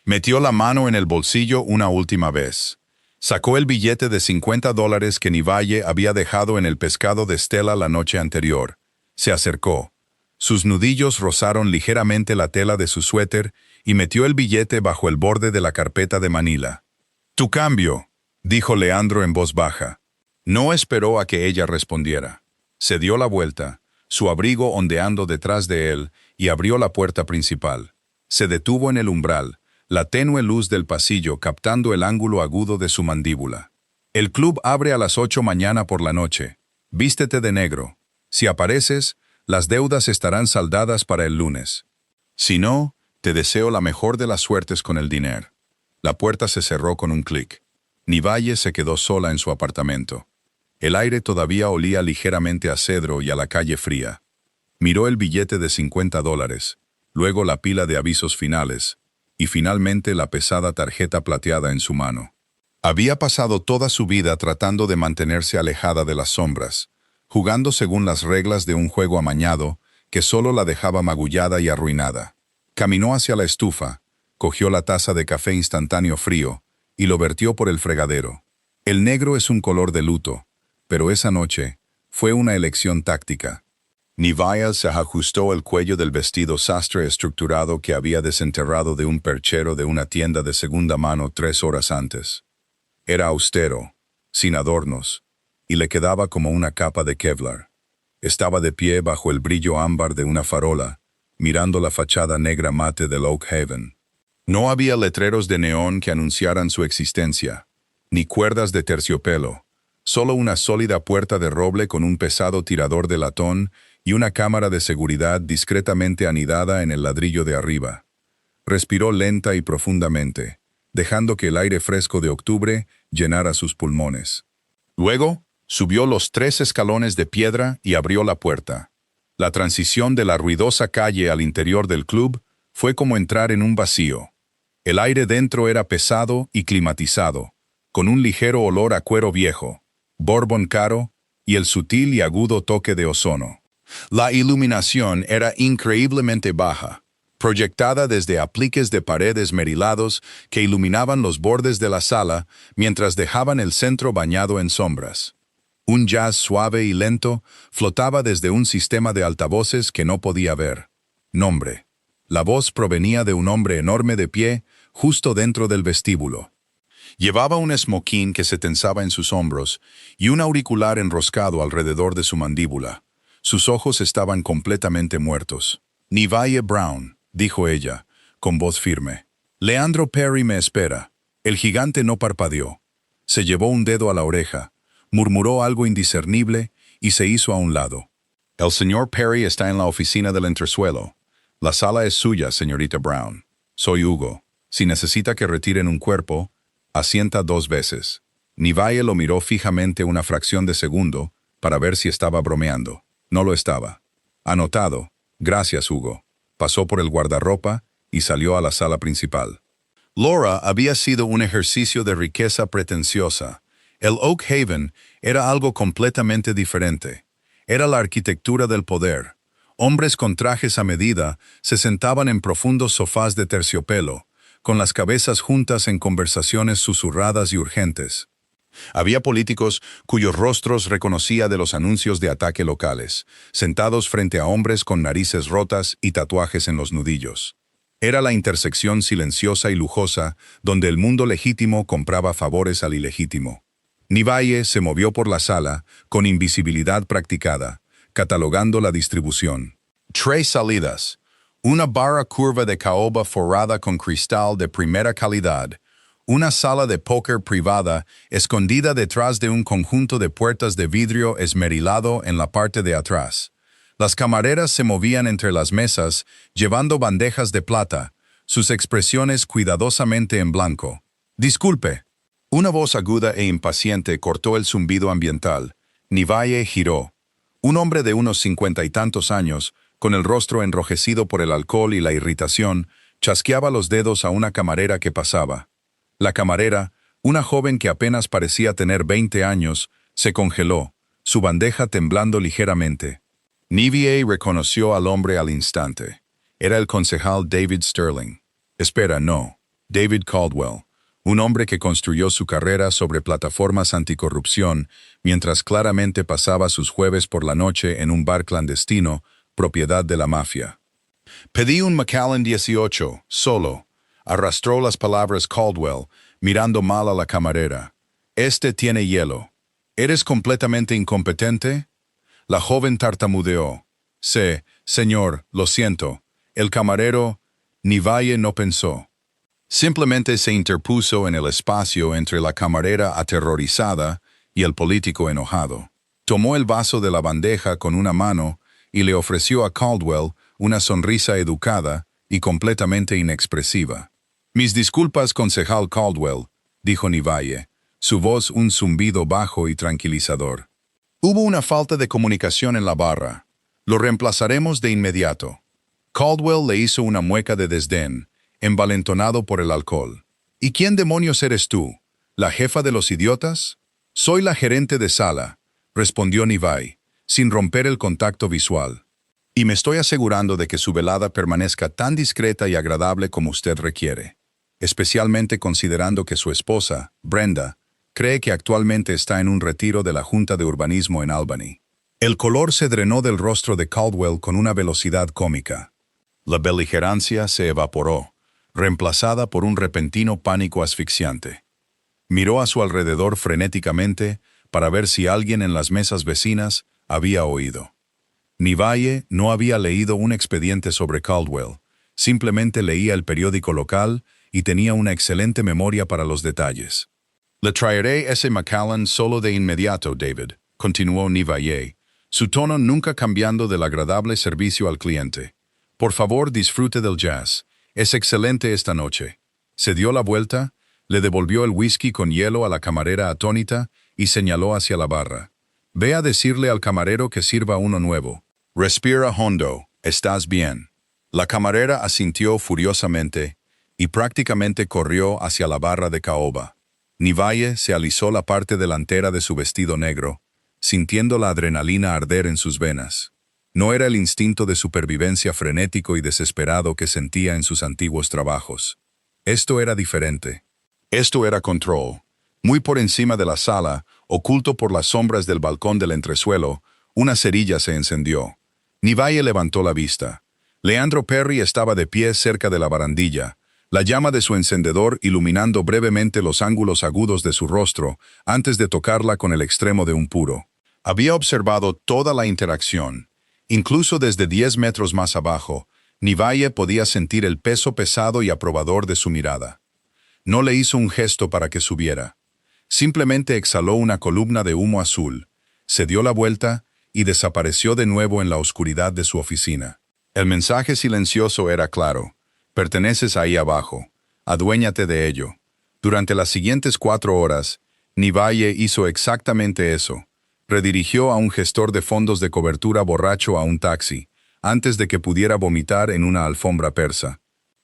Metió la mano en el bolsillo una última vez. Sacó el billete de $50 que Nivalle había dejado en el pescado de Stella la noche anterior. Se acercó. Sus nudillos rozaron ligeramente la tela de su suéter y metió el billete bajo el borde de la carpeta de Manila. Tu cambio, dijo Leandro en voz baja. No esperó a que ella respondiera. Se dio la vuelta, su abrigo ondeando detrás de él, y abrió la puerta principal. Se detuvo en el umbral, la tenue luz del pasillo captando el ángulo agudo de su mandíbula. El club abre a las 8 mañana por la noche. Vístete de negro. Si apareces, las deudas estarán saldadas para el lunes. Si no, te deseo la mejor de las suertes con el dinero. La puerta se cerró con un clic. Nivalle se quedó sola en su apartamento. El aire todavía olía ligeramente a cedro y a la calle fría. Miró el billete de $50, luego la pila de avisos finales, y finalmente la pesada tarjeta plateada en su mano. Había pasado toda su vida tratando de mantenerse alejada de las sombras, jugando según las reglas de un juego amañado que solo la dejaba magullada y arruinada. Caminó hacia la estufa, cogió la taza de café instantáneo frío y lo vertió por el fregadero. El negro es un color de luto, pero esa noche fue una elección táctica. Nivalle se ajustó el cuello del vestido sastre estructurado que había desenterrado de un perchero de una tienda de segunda mano 3 horas antes. Era austero, sin adornos, y le quedaba como una capa de Kevlar. Estaba de pie bajo el brillo ámbar de una farola, mirando la fachada negra mate del Oak Haven. No había letreros de neón que anunciaran su existencia, ni cuerdas de terciopelo, solo una sólida puerta de roble con un pesado tirador de latón y una cámara de seguridad discretamente anidada en el ladrillo de arriba. Respiró lenta y profundamente, dejando que el aire fresco de octubre llenara sus pulmones. Luego, subió los 3 escalones de piedra y abrió la puerta. La transición de la ruidosa calle al interior del club fue como entrar en un vacío. El aire dentro era pesado y climatizado, con un ligero olor a cuero viejo, bourbon caro y el sutil y agudo toque de ozono. La iluminación era increíblemente baja, proyectada desde apliques de pared esmerilados que iluminaban los bordes de la sala mientras dejaban el centro bañado en sombras. Un jazz suave y lento flotaba desde un sistema de altavoces que no podía ver. Nombre. La voz provenía de un hombre enorme de pie, justo dentro del vestíbulo. Llevaba un esmoquín que se tensaba en sus hombros y un auricular enroscado alrededor de su mandíbula. Sus ojos estaban completamente muertos. Nivalle Brown, dijo ella, con voz firme. Leandro Perry me espera. El gigante no parpadeó. Se llevó un dedo a la oreja, murmuró algo indiscernible y se hizo a un lado. El señor Perry está en la oficina del entresuelo. La sala es suya, señorita Brown. Soy Hugo. Si necesita que retiren un cuerpo, asienta 2 veces. Nivalle lo miró fijamente una fracción de segundo para ver si estaba bromeando. No lo estaba. Anotado. Gracias, Hugo. Pasó por el guardarropa y salió a la sala principal. Laura había sido un ejercicio de riqueza pretenciosa. El Oak Haven era algo completamente diferente. Era la arquitectura del poder. Hombres con trajes a medida se sentaban en profundos sofás de terciopelo, con las cabezas juntas en conversaciones susurradas y urgentes. Había políticos cuyos rostros reconocía de los anuncios de ataque locales, sentados frente a hombres con narices rotas y tatuajes en los nudillos. Era la intersección silenciosa y lujosa donde el mundo legítimo compraba favores al ilegítimo. Nivalle se movió por la sala con invisibilidad practicada, catalogando la distribución. 3 salidas. Una barra curva de caoba forrada con cristal de primera calidad. Una sala de póker privada escondida detrás de un conjunto de puertas de vidrio esmerilado en la parte de atrás. Las camareras se movían entre las mesas, llevando bandejas de plata, sus expresiones cuidadosamente en blanco. «Disculpe». Una voz aguda e impaciente cortó el zumbido ambiental. Nivalle giró. Un hombre de unos 50 y tantos años, con el rostro enrojecido por el alcohol y la irritación, chasqueaba los dedos a una camarera que pasaba. La camarera, una joven que apenas parecía tener 20 años, se congeló, su bandeja temblando ligeramente. Nivalle reconoció al hombre al instante. Era el concejal David Sterling. Espera, no. David Caldwell. Un hombre que construyó su carrera sobre plataformas anticorrupción, mientras claramente pasaba sus jueves por la noche en un bar clandestino, propiedad de la mafia. Pedí un Macallan 18, solo. Arrastró las palabras Caldwell, mirando mal a la camarera. Este tiene hielo. ¿Eres completamente incompetente? La joven tartamudeó. Sí, señor, lo siento. El camarero, Nivaye no pensó. Simplemente se interpuso en el espacio entre la camarera aterrorizada y el político enojado. Tomó el vaso de la bandeja con una mano y le ofreció a Caldwell una sonrisa educada y completamente inexpresiva. «Mis disculpas, concejal Caldwell», dijo Nivaye, su voz un zumbido bajo y tranquilizador. «Hubo una falta de comunicación en la barra. Lo reemplazaremos de inmediato». Caldwell le hizo una mueca de desdén, envalentonado por el alcohol. «¿Y quién demonios eres tú? ¿La jefa de los idiotas?» «Soy la gerente de sala», respondió Nivaye, sin romper el contacto visual. «Y me estoy asegurando de que su velada permanezca tan discreta y agradable como usted requiere, especialmente considerando que su esposa, Brenda, cree que actualmente está en un retiro de la Junta de Urbanismo en Albany». El color se drenó del rostro de Caldwell con una velocidad cómica. La beligerancia se evaporó, reemplazada por un repentino pánico asfixiante. Miró a su alrededor frenéticamente para ver si alguien en las mesas vecinas había oído. Nivaye no había leído un expediente sobre Caldwell, simplemente leía el periódico local y tenía una excelente memoria para los detalles. «Le traeré ese Macallan solo de inmediato, David», continuó Nivaye, su tono nunca cambiando del agradable servicio al cliente. «Por favor, disfrute del jazz. Es excelente esta noche». Se dio la vuelta, le devolvió el whisky con hielo a la camarera atónita y señaló hacia la barra. «Ve a decirle al camarero que sirva uno nuevo. Respira hondo, estás bien». La camarera asintió furiosamente y prácticamente corrió hacia la barra de caoba. Nivaye se alisó la parte delantera de su vestido negro, sintiendo la adrenalina arder en sus venas. No era el instinto de supervivencia frenético y desesperado que sentía en sus antiguos trabajos. Esto era diferente. Esto era control. Muy por encima de la sala, oculto por las sombras del balcón del entresuelo, una cerilla se encendió. Nivaye levantó la vista. Leandro Perry estaba de pie cerca de la barandilla, la llama de su encendedor iluminando brevemente los ángulos agudos de su rostro antes de tocarla con el extremo de un puro. Había observado toda la interacción. Incluso desde 10 metros más abajo, Nivaye podía sentir el peso pesado y aprobador de su mirada. No le hizo un gesto para que subiera. Simplemente exhaló una columna de humo azul, se dio la vuelta y desapareció de nuevo en la oscuridad de su oficina. El mensaje silencioso era claro. «Perteneces ahí abajo. Aduéñate de ello». Durante las siguientes 4 horas, Nivaye hizo exactamente eso. Redirigió a un gestor de fondos de cobertura borracho a un taxi, antes de que pudiera vomitar en una alfombra persa.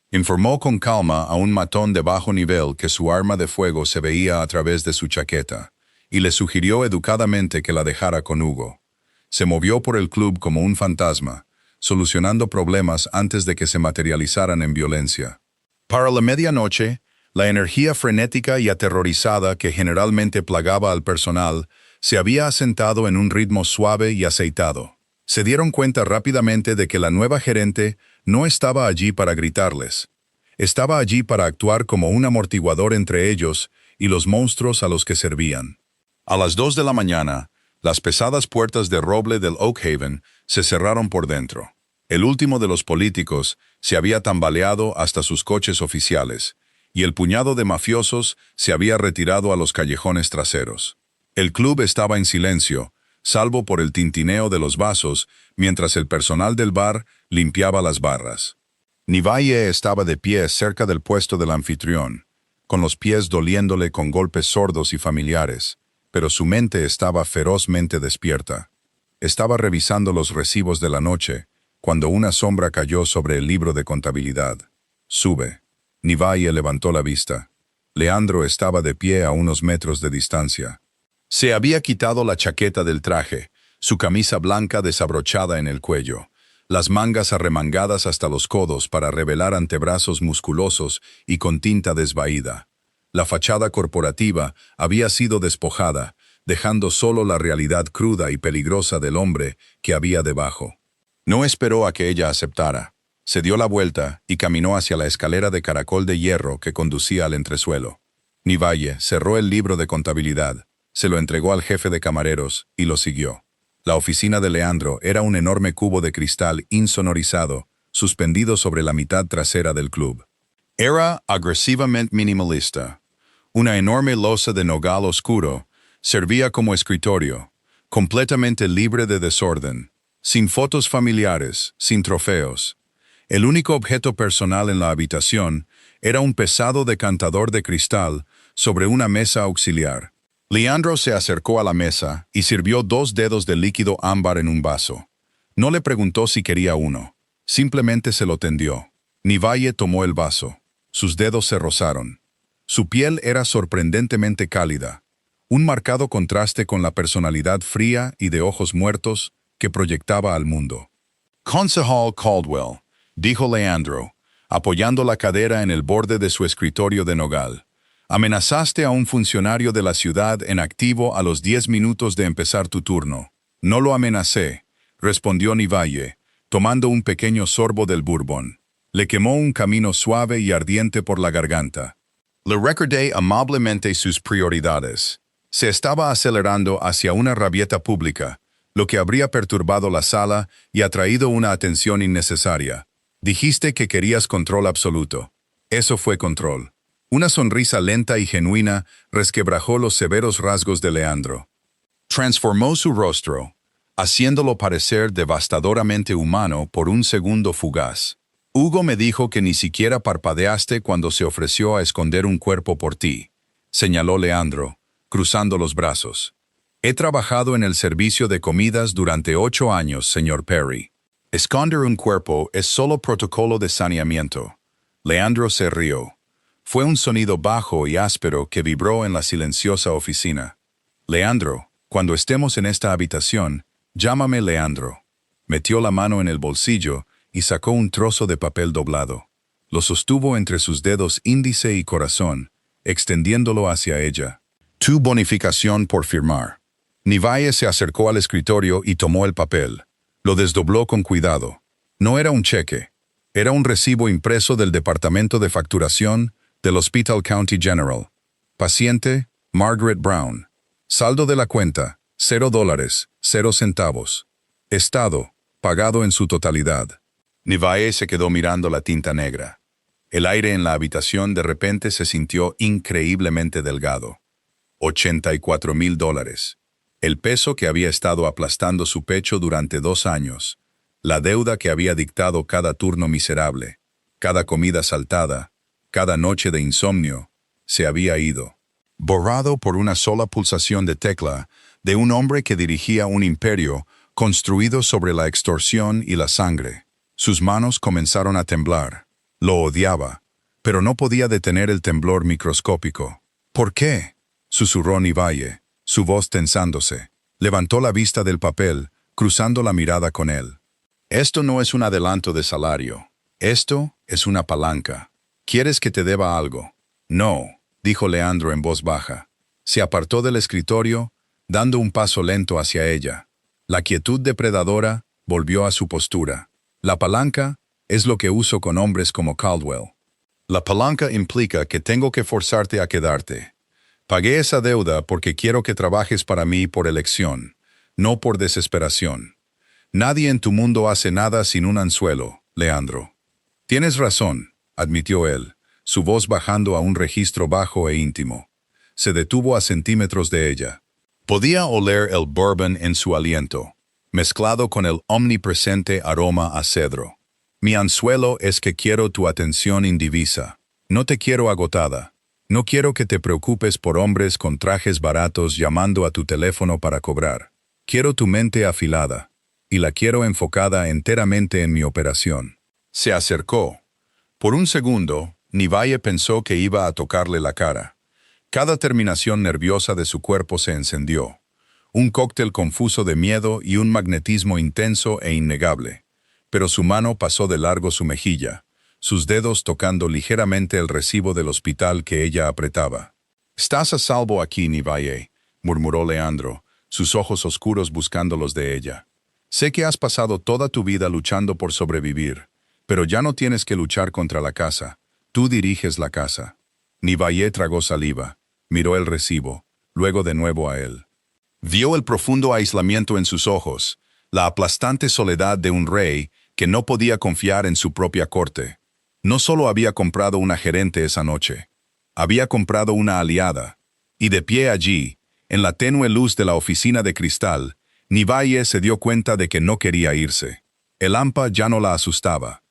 Informó con calma a un matón de bajo nivel que su arma de fuego se veía a través de su chaqueta, y le sugirió educadamente que la dejara con Hugo. Se movió por el club como un fantasma, solucionando problemas antes de que se materializaran en violencia. Para la medianoche, la energía frenética y aterrorizada que generalmente plagaba al personal se había asentado en un ritmo suave y aceitado. Se dieron cuenta rápidamente de que la nueva gerente no estaba allí para gritarles. Estaba allí para actuar como un amortiguador entre ellos y los monstruos a los que servían. A las 2 de la mañana, las pesadas puertas de roble del Oak Haven se cerraron por dentro. El último de los políticos se había tambaleado hasta sus coches oficiales, y el puñado de mafiosos se había retirado a los callejones traseros. El club estaba en silencio, salvo por el tintineo de los vasos, mientras el personal del bar limpiaba las barras. Nivaye estaba de pie cerca del puesto del anfitrión, con los pies doliéndole con golpes sordos y familiares, pero su mente estaba ferozmente despierta. Estaba revisando los recibos de la noche, cuando una sombra cayó sobre el libro de contabilidad. «Sube». Nivaye levantó la vista. Leandro estaba de pie a unos metros de distancia. Se había quitado la chaqueta del traje, su camisa blanca desabrochada en el cuello, las mangas arremangadas hasta los codos para revelar antebrazos musculosos y con tinta desvaída. La fachada corporativa había sido despojada, dejando solo la realidad cruda y peligrosa del hombre que había debajo. No esperó a que ella aceptara. Se dio la vuelta y caminó hacia la escalera de caracol de hierro que conducía al entresuelo. Nivalle cerró el libro de contabilidad, se lo entregó al jefe de camareros y lo siguió. La oficina de Leandro era un enorme cubo de cristal insonorizado, suspendido sobre la mitad trasera del club. Era agresivamente minimalista. Una enorme losa de nogal oscuro servía como escritorio, completamente libre de desorden, sin fotos familiares, sin trofeos. El único objeto personal en la habitación era un pesado decantador de cristal sobre una mesa auxiliar. Leandro se acercó a la mesa y sirvió 2 dedos de líquido ámbar en un vaso. No le preguntó si quería uno, simplemente se lo tendió. Nivalle tomó el vaso. Sus dedos se rozaron. Su piel era sorprendentemente cálida, un marcado contraste con la personalidad fría y de ojos muertos que proyectaba al mundo. «Concejal Caldwell», dijo Leandro, apoyando la cadera en el borde de su escritorio de nogal. «Amenazaste a un funcionario de la ciudad en activo a los 10 minutos de empezar tu turno». «No lo amenacé», respondió Nivalle, tomando un pequeño sorbo del bourbon. Le quemó un camino suave y ardiente por la garganta. Le recordé amablemente sus prioridades. Se estaba acelerando hacia una rabieta pública, lo que habría perturbado la sala y atraído una atención innecesaria. Dijiste que querías control absoluto. Eso fue control. Una sonrisa lenta y genuina resquebrajó los severos rasgos de Leandro. Transformó su rostro, haciéndolo parecer devastadoramente humano por un segundo fugaz. Hugo me dijo que ni siquiera parpadeaste cuando se ofreció a esconder un cuerpo por ti, señaló Leandro, cruzando los brazos. He trabajado en el servicio de comidas durante 8 años, señor Perry. Esconder un cuerpo es solo protocolo de saneamiento. Leandro se rió. Fue un sonido bajo y áspero que vibró en la silenciosa oficina. Leandro, cuando estemos en esta habitación, llámame Leandro. Metió la mano en el bolsillo y sacó un trozo de papel doblado. Lo sostuvo entre sus dedos índice y corazón, extendiéndolo hacia ella. Tu bonificación por firmar. Nivalle se acercó al escritorio y tomó el papel. Lo desdobló con cuidado. No era un cheque. Era un recibo impreso del Departamento de Facturación del Hospital County General. Paciente, Margaret Brown. Saldo de la cuenta, $0, 0 centavos. Estado, pagado en su totalidad. Nivalle se quedó mirando la tinta negra. El aire en la habitación de repente se sintió increíblemente delgado. $84,000. El peso que había estado aplastando su pecho durante 2 años. La deuda que había dictado cada turno miserable, cada comida saltada, cada noche de insomnio, se había ido. Borrado por una sola pulsación de tecla de un hombre que dirigía un imperio construido sobre la extorsión y la sangre. Sus manos comenzaron a temblar. Lo odiaba, pero no podía detener el temblor microscópico. ¿Por qué?, susurró Nivalle, su voz tensándose. Levantó la vista del papel, cruzando la mirada con él. Esto no es un adelanto de salario. Esto es una palanca. ¿Quieres que te deba algo? No, dijo Leandro en voz baja. Se apartó del escritorio, dando un paso lento hacia ella. La quietud depredadora volvió a su postura. La palanca es lo que uso con hombres como Caldwell. La palanca implica que tengo que forzarte a quedarte. Pagué esa deuda porque quiero que trabajes para mí por elección, no por desesperación. Nadie en tu mundo hace nada sin un anzuelo, Leandro. Tienes razón, admitió él, su voz bajando a un registro bajo e íntimo. Se detuvo a centímetros de ella. Podía oler el bourbon en su aliento, mezclado con el omnipresente aroma a cedro. Mi anzuelo es que quiero tu atención indivisa. No te quiero agotada. No quiero que te preocupes por hombres con trajes baratos llamando a tu teléfono para cobrar. Quiero tu mente afilada, y la quiero enfocada enteramente en mi operación. Se acercó. Por un segundo, Nivalle pensó que iba a tocarle la cara. Cada terminación nerviosa de su cuerpo se encendió. Un cóctel confuso de miedo y un magnetismo intenso e innegable. Pero su mano pasó de largo su mejilla, sus dedos tocando ligeramente el recibo del hospital que ella apretaba. «Estás a salvo aquí, Nivalle», murmuró Leandro, sus ojos oscuros buscando los de ella. «Sé que has pasado toda tu vida luchando por sobrevivir, pero ya no tienes que luchar contra la casa. Tú diriges la casa». Nivalle tragó saliva. Miró el recibo, luego de nuevo a él. Vio el profundo aislamiento en sus ojos, la aplastante soledad de un rey que no podía confiar en su propia corte. No solo había comprado una gerente esa noche, había comprado una aliada, y de pie allí, en la tenue luz de la oficina de cristal, Nivaye se dio cuenta de que no quería irse. El hampa ya no la asustaba.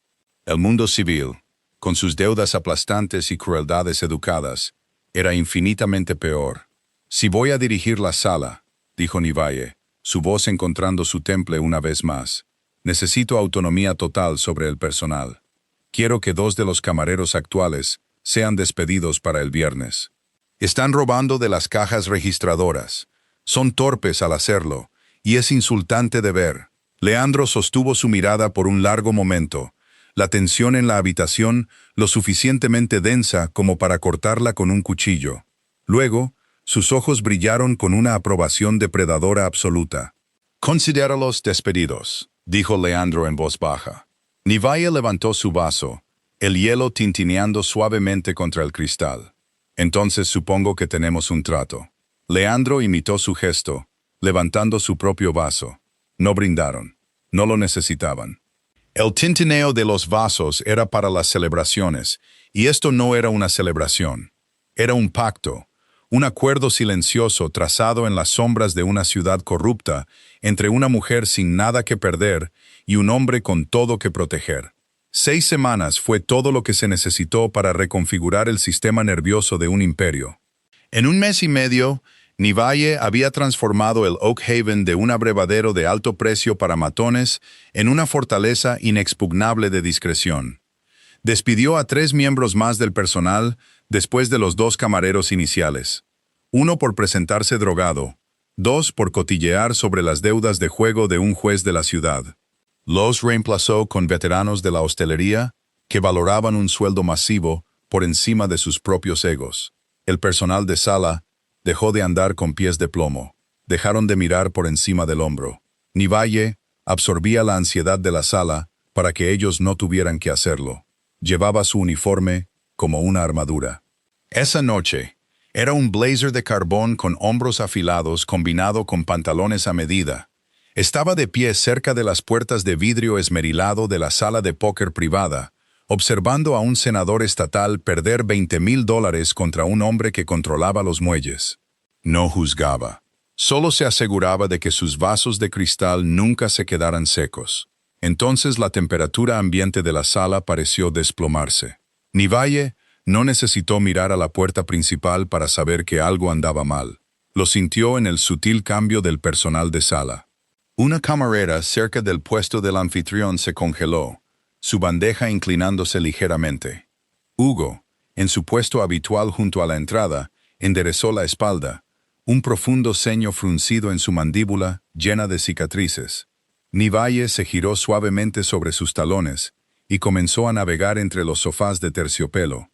El mundo civil, con sus deudas aplastantes y crueldades educadas, era infinitamente peor. «Si voy a dirigir la sala», dijo Nivaye, su voz encontrando su temple una vez más, «necesito autonomía total sobre el personal. Quiero que 2 de los camareros actuales sean despedidos para el viernes. Están robando de las cajas registradoras. Son torpes al hacerlo, y es insultante de ver». Leandro sostuvo su mirada por un largo momento, la tensión en la habitación lo suficientemente densa como para cortarla con un cuchillo. Luego, sus ojos brillaron con una aprobación depredadora absoluta. «Considéralos despedidos», dijo Leandro en voz baja. Nivaye levantó su vaso, el hielo tintineando suavemente contra el cristal. «Entonces supongo que tenemos un trato». Leandro imitó su gesto, levantando su propio vaso. No brindaron. No lo necesitaban. El tintineo de los vasos era para las celebraciones, y esto no era una celebración. Era un pacto, un acuerdo silencioso trazado en las sombras de una ciudad corrupta entre una mujer sin nada que perder y un hombre con todo que proteger. 6 semanas fue todo lo que se necesitó para reconfigurar el sistema nervioso de un imperio. En 1 mes y medio, Nivaye había transformado el Oak Haven de un abrevadero de alto precio para matones en una fortaleza inexpugnable de discreción. Despidió a 3 miembros más del personal después de los 2 camareros iniciales. 1 por presentarse drogado, 2 por cotillear sobre las deudas de juego de un juez de la ciudad. Los reemplazó con veteranos de la hostelería que valoraban un sueldo masivo por encima de sus propios egos. El personal de sala dejó de andar con pies de plomo. Dejaron de mirar por encima del hombro. Nivaye absorbía la ansiedad de la sala para que ellos no tuvieran que hacerlo. Llevaba su uniforme como una armadura. Esa noche, era un blazer de carbón con hombros afilados combinado con pantalones a medida. Estaba de pie cerca de las puertas de vidrio esmerilado de la sala de póker privada, observando a un senador estatal perder $20,000 contra un hombre que controlaba los muelles. No juzgaba. Solo se aseguraba de que sus vasos de cristal nunca se quedaran secos. Entonces la temperatura ambiente de la sala pareció desplomarse. Nivaye no necesitó mirar a la puerta principal para saber que algo andaba mal. Lo sintió en el sutil cambio del personal de sala. Una camarera cerca del puesto del anfitrión se congeló, su bandeja inclinándose ligeramente. Hugo, en su puesto habitual junto a la entrada, enderezó la espalda, un profundo ceño fruncido en su mandíbula, llena de cicatrices. Nivaye se giró suavemente sobre sus talones y comenzó a navegar entre los sofás de terciopelo.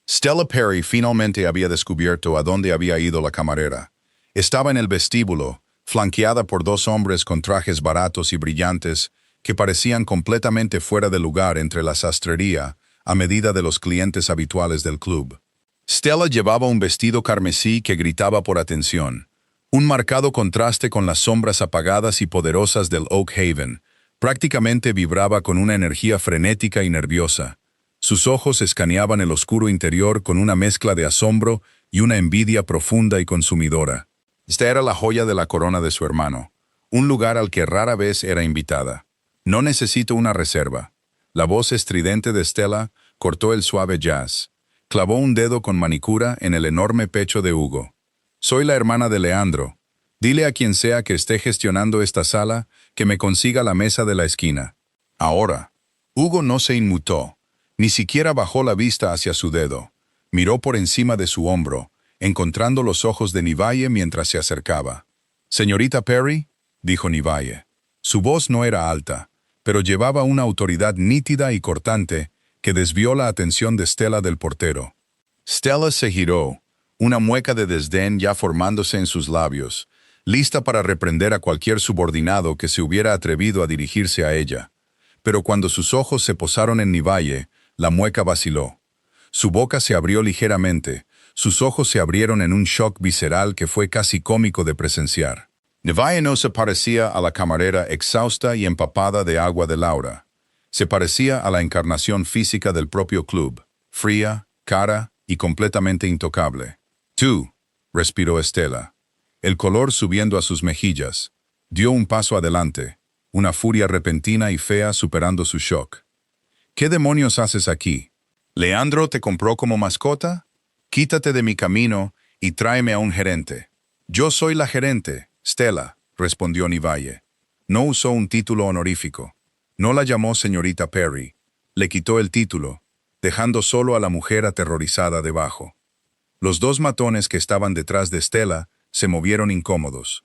Stella Perry finalmente había descubierto a dónde había ido la camarera. Estaba en el vestíbulo, flanqueada por 2 hombres con trajes baratos y brillantes que parecían completamente fuera de lugar entre la sastrería a medida de los clientes habituales del club. Stella llevaba un vestido carmesí que gritaba por atención, un marcado contraste con las sombras apagadas y poderosas del Oak Haven. Prácticamente vibraba con una energía frenética y nerviosa. Sus ojos escaneaban el oscuro interior con una mezcla de asombro y una envidia profunda y consumidora. Esta era la joya de la corona de su hermano, un lugar al que rara vez era invitada. «No necesito una reserva». La voz estridente de Stella cortó el suave jazz. Clavó un dedo con manicura en el enorme pecho de Hugo. «Soy la hermana de Leandro. Dile a quien sea que esté gestionando esta sala que me consiga la mesa de la esquina». Ahora, Hugo no se inmutó, ni siquiera bajó la vista hacia su dedo. Miró por encima de su hombro, encontrando los ojos de Nivaye mientras se acercaba. «Señorita Perry», dijo Nivaye. Su voz no era alta, pero llevaba una autoridad nítida y cortante que desvió la atención de Stella del portero. Stella se giró, una mueca de desdén ya formándose en sus labios, lista para reprender a cualquier subordinado que se hubiera atrevido a dirigirse a ella. Pero cuando sus ojos se posaron en Nivaye, la mueca vaciló. Su boca se abrió ligeramente, sus ojos se abrieron en un shock visceral que fue casi cómico de presenciar. Nevaeh no se parecía a la camarera exhausta y empapada de agua de Laura. Se parecía a la encarnación física del propio club, fría, cara y completamente intocable. «Tú», respiró Estela, el color subiendo a sus mejillas. Dio un paso adelante, una furia repentina y fea superando su shock. «¿Qué demonios haces aquí? ¿Leandro te compró como mascota? Quítate de mi camino y tráeme a un gerente». «Yo soy la gerente, Stella», respondió Nevaeh. No usó un título honorífico. No la llamó señorita Perry. Le quitó el título, dejando solo a la mujer aterrorizada debajo. Los dos matones que estaban detrás de Stella se movieron incómodos.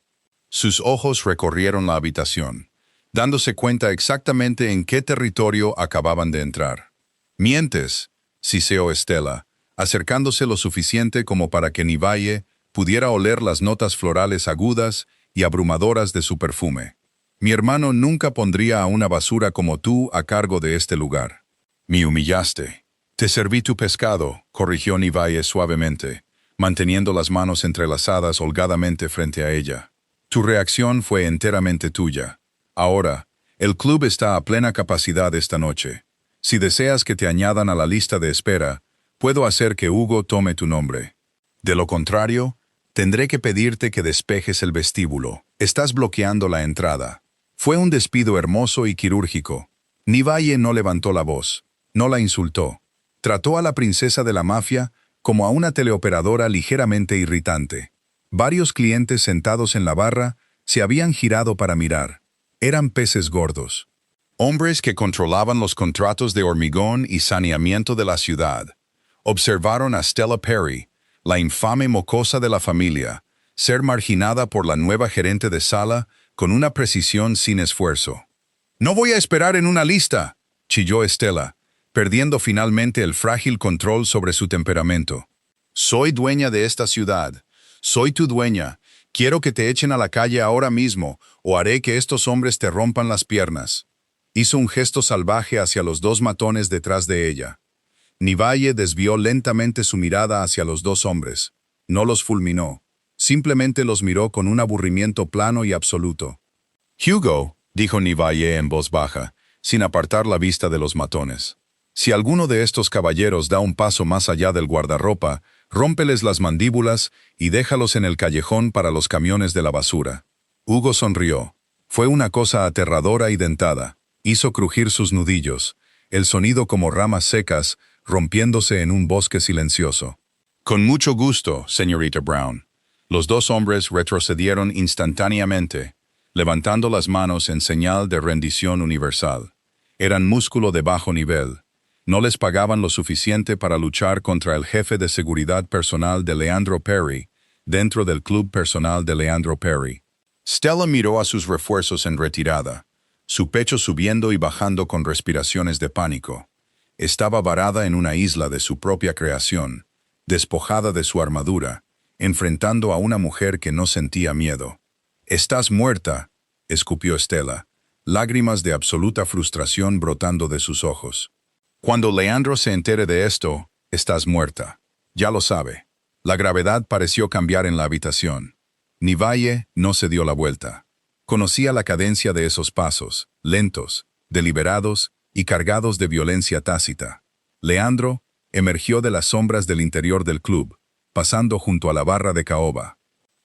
Sus ojos recorrieron la habitación, dándose cuenta exactamente en qué territorio acababan de entrar. «Mientes», siseó Stella, acercándose lo suficiente como para que Nevaeh pudiera oler las notas florales agudas y abrumadoras de su perfume. «Mi hermano nunca pondría a una basura como tú a cargo de este lugar». «Me humillaste». «Te serví tu pescado», corrigió Nevaeh suavemente, manteniendo las manos entrelazadas holgadamente frente a ella. «Tu reacción fue enteramente tuya. Ahora, el club está a plena capacidad esta noche. Si deseas que te añadan a la lista de espera, puedo hacer que Hugo tome tu nombre. De lo contrario, tendré que pedirte que despejes el vestíbulo. Estás bloqueando la entrada». Fue un despido hermoso y quirúrgico. Nevaeh no levantó la voz, no la insultó. Trató a la princesa de la mafia como a una teleoperadora ligeramente irritante. Varios clientes sentados en la barra se habían girado para mirar. Eran peces gordos. Hombres que controlaban los contratos de hormigón y saneamiento de la ciudad. Observaron a Stella Perry, la infame mocosa de la familia, ser marginada por la nueva gerente de sala con una precisión sin esfuerzo. «No voy a esperar en una lista», chilló Stella, perdiendo finalmente el frágil control sobre su temperamento. «Soy dueña de esta ciudad. Soy tu dueña. Quiero que te echen a la calle ahora mismo, o haré que estos hombres te rompan las piernas». Hizo un gesto salvaje hacia los dos matones detrás de ella. Nevaeh desvió lentamente su mirada hacia los dos hombres. No los fulminó. Simplemente los miró con un aburrimiento plano y absoluto. «Hugo», dijo Nevaeh en voz baja, sin apartar la vista de los matones. «Si alguno de estos caballeros da un paso más allá del guardarropa, rómpeles las mandíbulas y déjalos en el callejón para los camiones de la basura». Hugo sonrió. Fue una cosa aterradora y dentada. Hizo crujir sus nudillos, el sonido como ramas secas, rompiéndose en un bosque silencioso. «Con mucho gusto, señorita Brown». Los dos hombres retrocedieron instantáneamente, levantando las manos en señal de rendición universal. Eran músculo de bajo nivel. No les pagaban lo suficiente para luchar contra el jefe de seguridad personal de Leandro Perry, dentro del club personal de Leandro Perry. Stella miró a sus refuerzos en retirada, su pecho subiendo y bajando con respiraciones de pánico. Estaba varada en una isla de su propia creación, despojada de su armadura, enfrentando a una mujer que no sentía miedo. «Estás muerta», escupió Stella, lágrimas de absoluta frustración brotando de sus ojos. «Cuando Leandro se entere de esto, estás muerta. Ya lo sabe». La gravedad pareció cambiar en la habitación. Nevaeh no se dio la vuelta. Conocía la cadencia de esos pasos, lentos, deliberados y cargados de violencia tácita. Leandro emergió de las sombras del interior del club, pasando junto a la barra de caoba.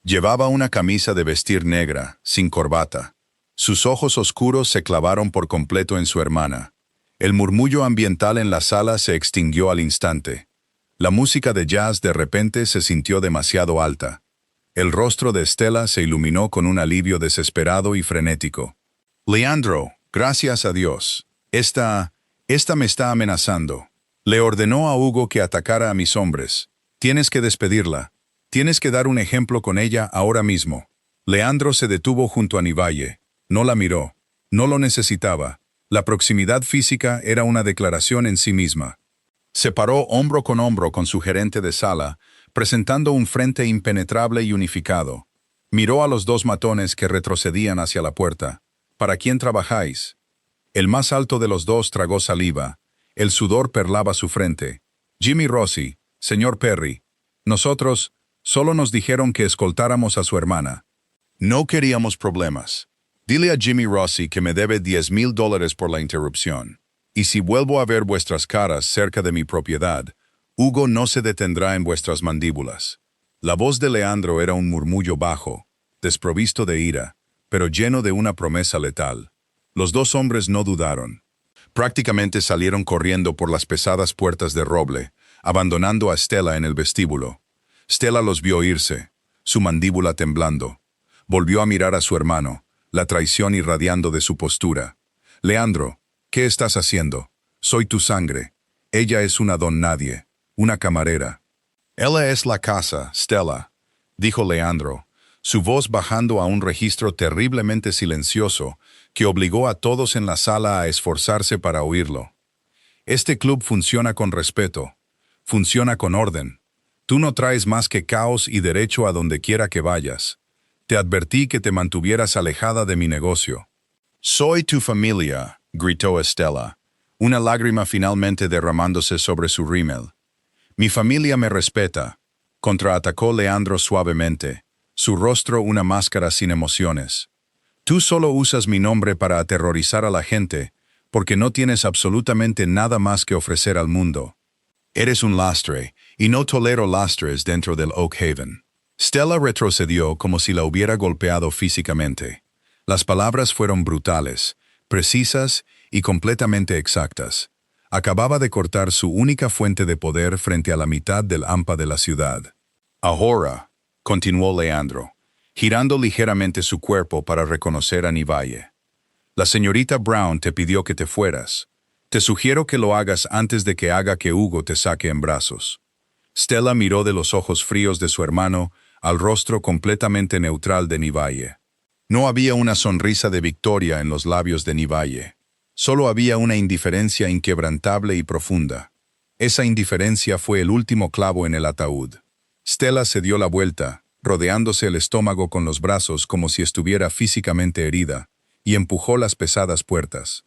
Llevaba una camisa de vestir negra, sin corbata. Sus ojos oscuros se clavaron por completo en su hermana. El murmullo ambiental en la sala se extinguió al instante. La música de jazz de repente se sintió demasiado alta. El rostro de Stella se iluminó con un alivio desesperado y frenético. «Leandro, gracias a Dios. Esta me está amenazando». Le ordenó a Hugo que atacara a mis hombres. «Tienes que despedirla. Tienes que dar un ejemplo con ella ahora mismo». Leandro se detuvo junto a Nevaeh. No la miró. No lo necesitaba. La proximidad física era una declaración en sí misma. Se paró hombro con su gerente de sala, presentando un frente impenetrable y unificado. Miró a los dos matones que retrocedían hacia la puerta. «¿Para quién trabajáis?» El más alto de los dos tragó saliva. El sudor perlaba su frente. «Jimmy Rossi, señor Perry». Nosotros solo nos dijeron que escoltáramos a su hermana. No queríamos problemas. Dile a Jimmy Rossi que me debe $10,000 por la interrupción. Y si vuelvo a ver vuestras caras cerca de mi propiedad, Hugo no se detendrá en vuestras mandíbulas. La voz de Leandro era un murmullo bajo, desprovisto de ira, pero lleno de una promesa letal. Los dos hombres no dudaron. Prácticamente salieron corriendo por las pesadas puertas de roble, abandonando a Stella en el vestíbulo. Stella los vio irse, su mandíbula temblando. Volvió a mirar a su hermano, la traición irradiando de su postura. Leandro, ¿qué estás haciendo? Soy tu sangre. Ella es una don nadie, una camarera. Ella es la casa, Stella, dijo Leandro, su voz bajando a un registro terriblemente silencioso que obligó a todos en la sala a esforzarse para oírlo. Este club funciona con respeto, funciona con orden. Tú no traes más que caos y derecho a donde quiera que vayas. Te advertí que te mantuvieras alejada de mi negocio. Soy tu familia, gritó Stella, una lágrima finalmente derramándose sobre su rímel. Mi familia me respeta, contraatacó Leandro suavemente, su rostro una máscara sin emociones. Tú solo usas mi nombre para aterrorizar a la gente, porque no tienes absolutamente nada más que ofrecer al mundo. Eres un lastre, y no tolero lastres dentro del Oak Haven. Stella retrocedió como si la hubiera golpeado físicamente. Las palabras fueron brutales, precisas y completamente exactas. Acababa de cortar su única fuente de poder frente a la mitad del hampa de la ciudad. Ahora, continuó Leandro, girando ligeramente su cuerpo para reconocer a Nivalle. La señorita Brown te pidió que te fueras. Te sugiero que lo hagas antes de que haga que Hugo te saque en brazos. Stella miró de los ojos fríos de su hermano al rostro completamente neutral de Nivalle. No había una sonrisa de victoria en los labios de Nivalle. Solo había una indiferencia inquebrantable y profunda. Esa indiferencia fue el último clavo en el ataúd. Stella se dio la vuelta, rodeándose el estómago con los brazos como si estuviera físicamente herida, y empujó las pesadas puertas.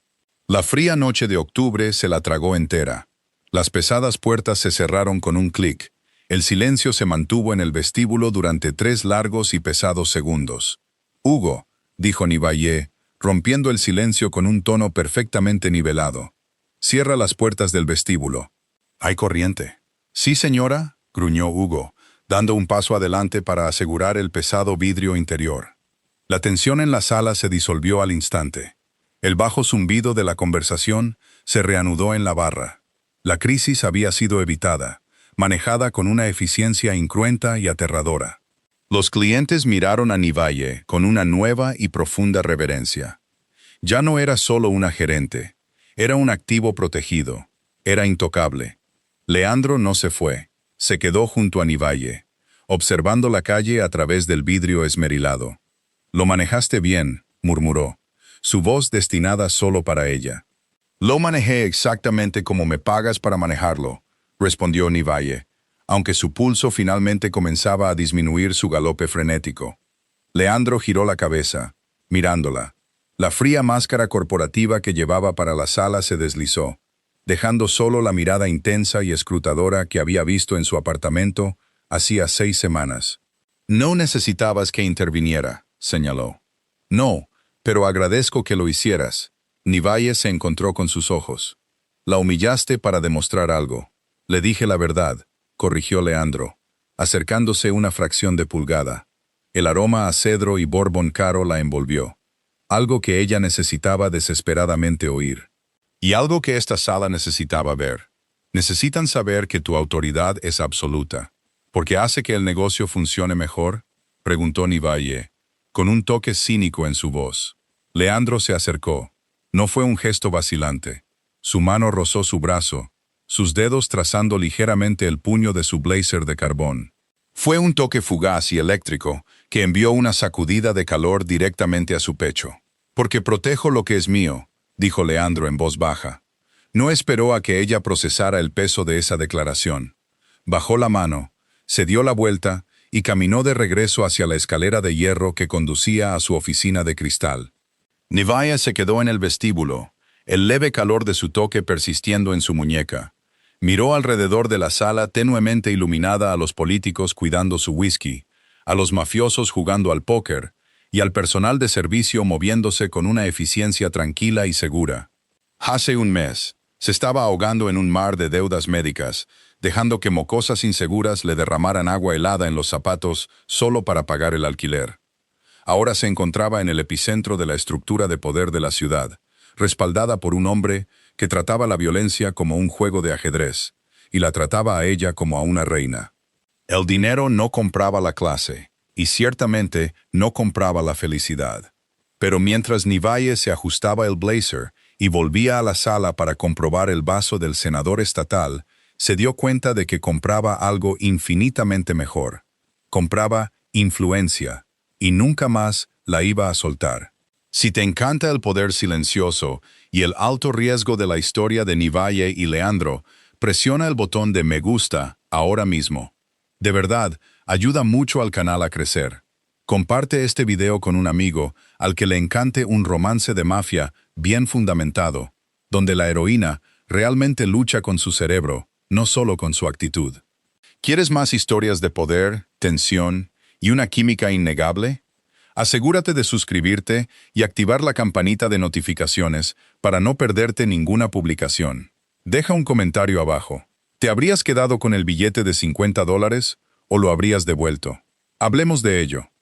La fría noche de octubre se la tragó entera. Las pesadas puertas se cerraron con un clic. El silencio se mantuvo en el vestíbulo durante 3 largos y pesados segundos. «Hugo», dijo Nivalle, rompiendo el silencio con un tono perfectamente nivelado. «Cierra las puertas del vestíbulo». «¿Hay corriente?» «Sí, señora», gruñó Hugo, dando un paso adelante para asegurar el pesado vidrio interior. La tensión en la sala se disolvió al instante. El bajo zumbido de la conversación se reanudó en la barra. La crisis había sido evitada, manejada con una eficiencia incruenta y aterradora. Los clientes miraron a Nivalle con una nueva y profunda reverencia. Ya no era solo una gerente, era un activo protegido, era intocable. Leandro no se fue, se quedó junto a Nivalle, observando la calle a través del vidrio esmerilado. «Lo manejaste bien», murmuró, su voz destinada solo para ella. «Lo manejé exactamente como me pagas para manejarlo», respondió Nivalle, aunque su pulso finalmente comenzaba a disminuir su galope frenético. Leandro giró la cabeza, mirándola. La fría máscara corporativa que llevaba para la sala se deslizó, dejando solo la mirada intensa y escrutadora que había visto en su apartamento hacía 6 semanas. «No necesitabas que interviniera», señaló. «No, pero agradezco que lo hicieras». Nivalle se encontró con sus ojos. «La humillaste para demostrar algo. Le dije la verdad», corrigió Leandro, acercándose una fracción de pulgada. El aroma a cedro y bourbon caro la envolvió. Algo que ella necesitaba desesperadamente oír. Y algo que esta sala necesitaba ver. Necesitan saber que tu autoridad es absoluta. ¿Porque hace que el negocio funcione mejor?, preguntó Nivalle, con un toque cínico en su voz. Leandro se acercó. No fue un gesto vacilante. Su mano rozó su brazo, sus dedos trazando ligeramente el puño de su blazer de carbón. Fue un toque fugaz y eléctrico que envió una sacudida de calor directamente a su pecho. «Porque protejo lo que es mío», dijo Leandro en voz baja. No esperó a que ella procesara el peso de esa declaración. Bajó la mano, se dio la vuelta y caminó de regreso hacia la escalera de hierro que conducía a su oficina de cristal. Nivalle se quedó en el vestíbulo, el leve calor de su toque persistiendo en su muñeca. Miró alrededor de la sala tenuemente iluminada a los políticos cuidando su whisky, a los mafiosos jugando al póker y al personal de servicio moviéndose con una eficiencia tranquila y segura. Hace un mes, se estaba ahogando en un mar de deudas médicas, dejando que mocosas inseguras le derramaran agua helada en los zapatos solo para pagar el alquiler. Ahora se encontraba en el epicentro de la estructura de poder de la ciudad, respaldada por un hombre que trataba la violencia como un juego de ajedrez, y la trataba a ella como a una reina. El dinero no compraba la clase, y ciertamente no compraba la felicidad. Pero mientras Nivalle se ajustaba el blazer y volvía a la sala para comprobar el vaso del senador estatal, se dio cuenta de que compraba algo infinitamente mejor. Compraba influencia, y nunca más la iba a soltar. Si te encanta el poder silencioso y el alto riesgo de la historia de Nivalle y Leandro, presiona el botón de me gusta ahora mismo. De verdad, ayuda mucho al canal a crecer. Comparte este video con un amigo al que le encante un romance de mafia bien fundamentado, donde la heroína realmente lucha con su cerebro, no solo con su actitud. ¿Quieres más historias de poder, tensión y una química innegable? Asegúrate de suscribirte y activar la campanita de notificaciones para no perderte ninguna publicación. Deja un comentario abajo. ¿Te habrías quedado con el billete de $50 o lo habrías devuelto? Hablemos de ello.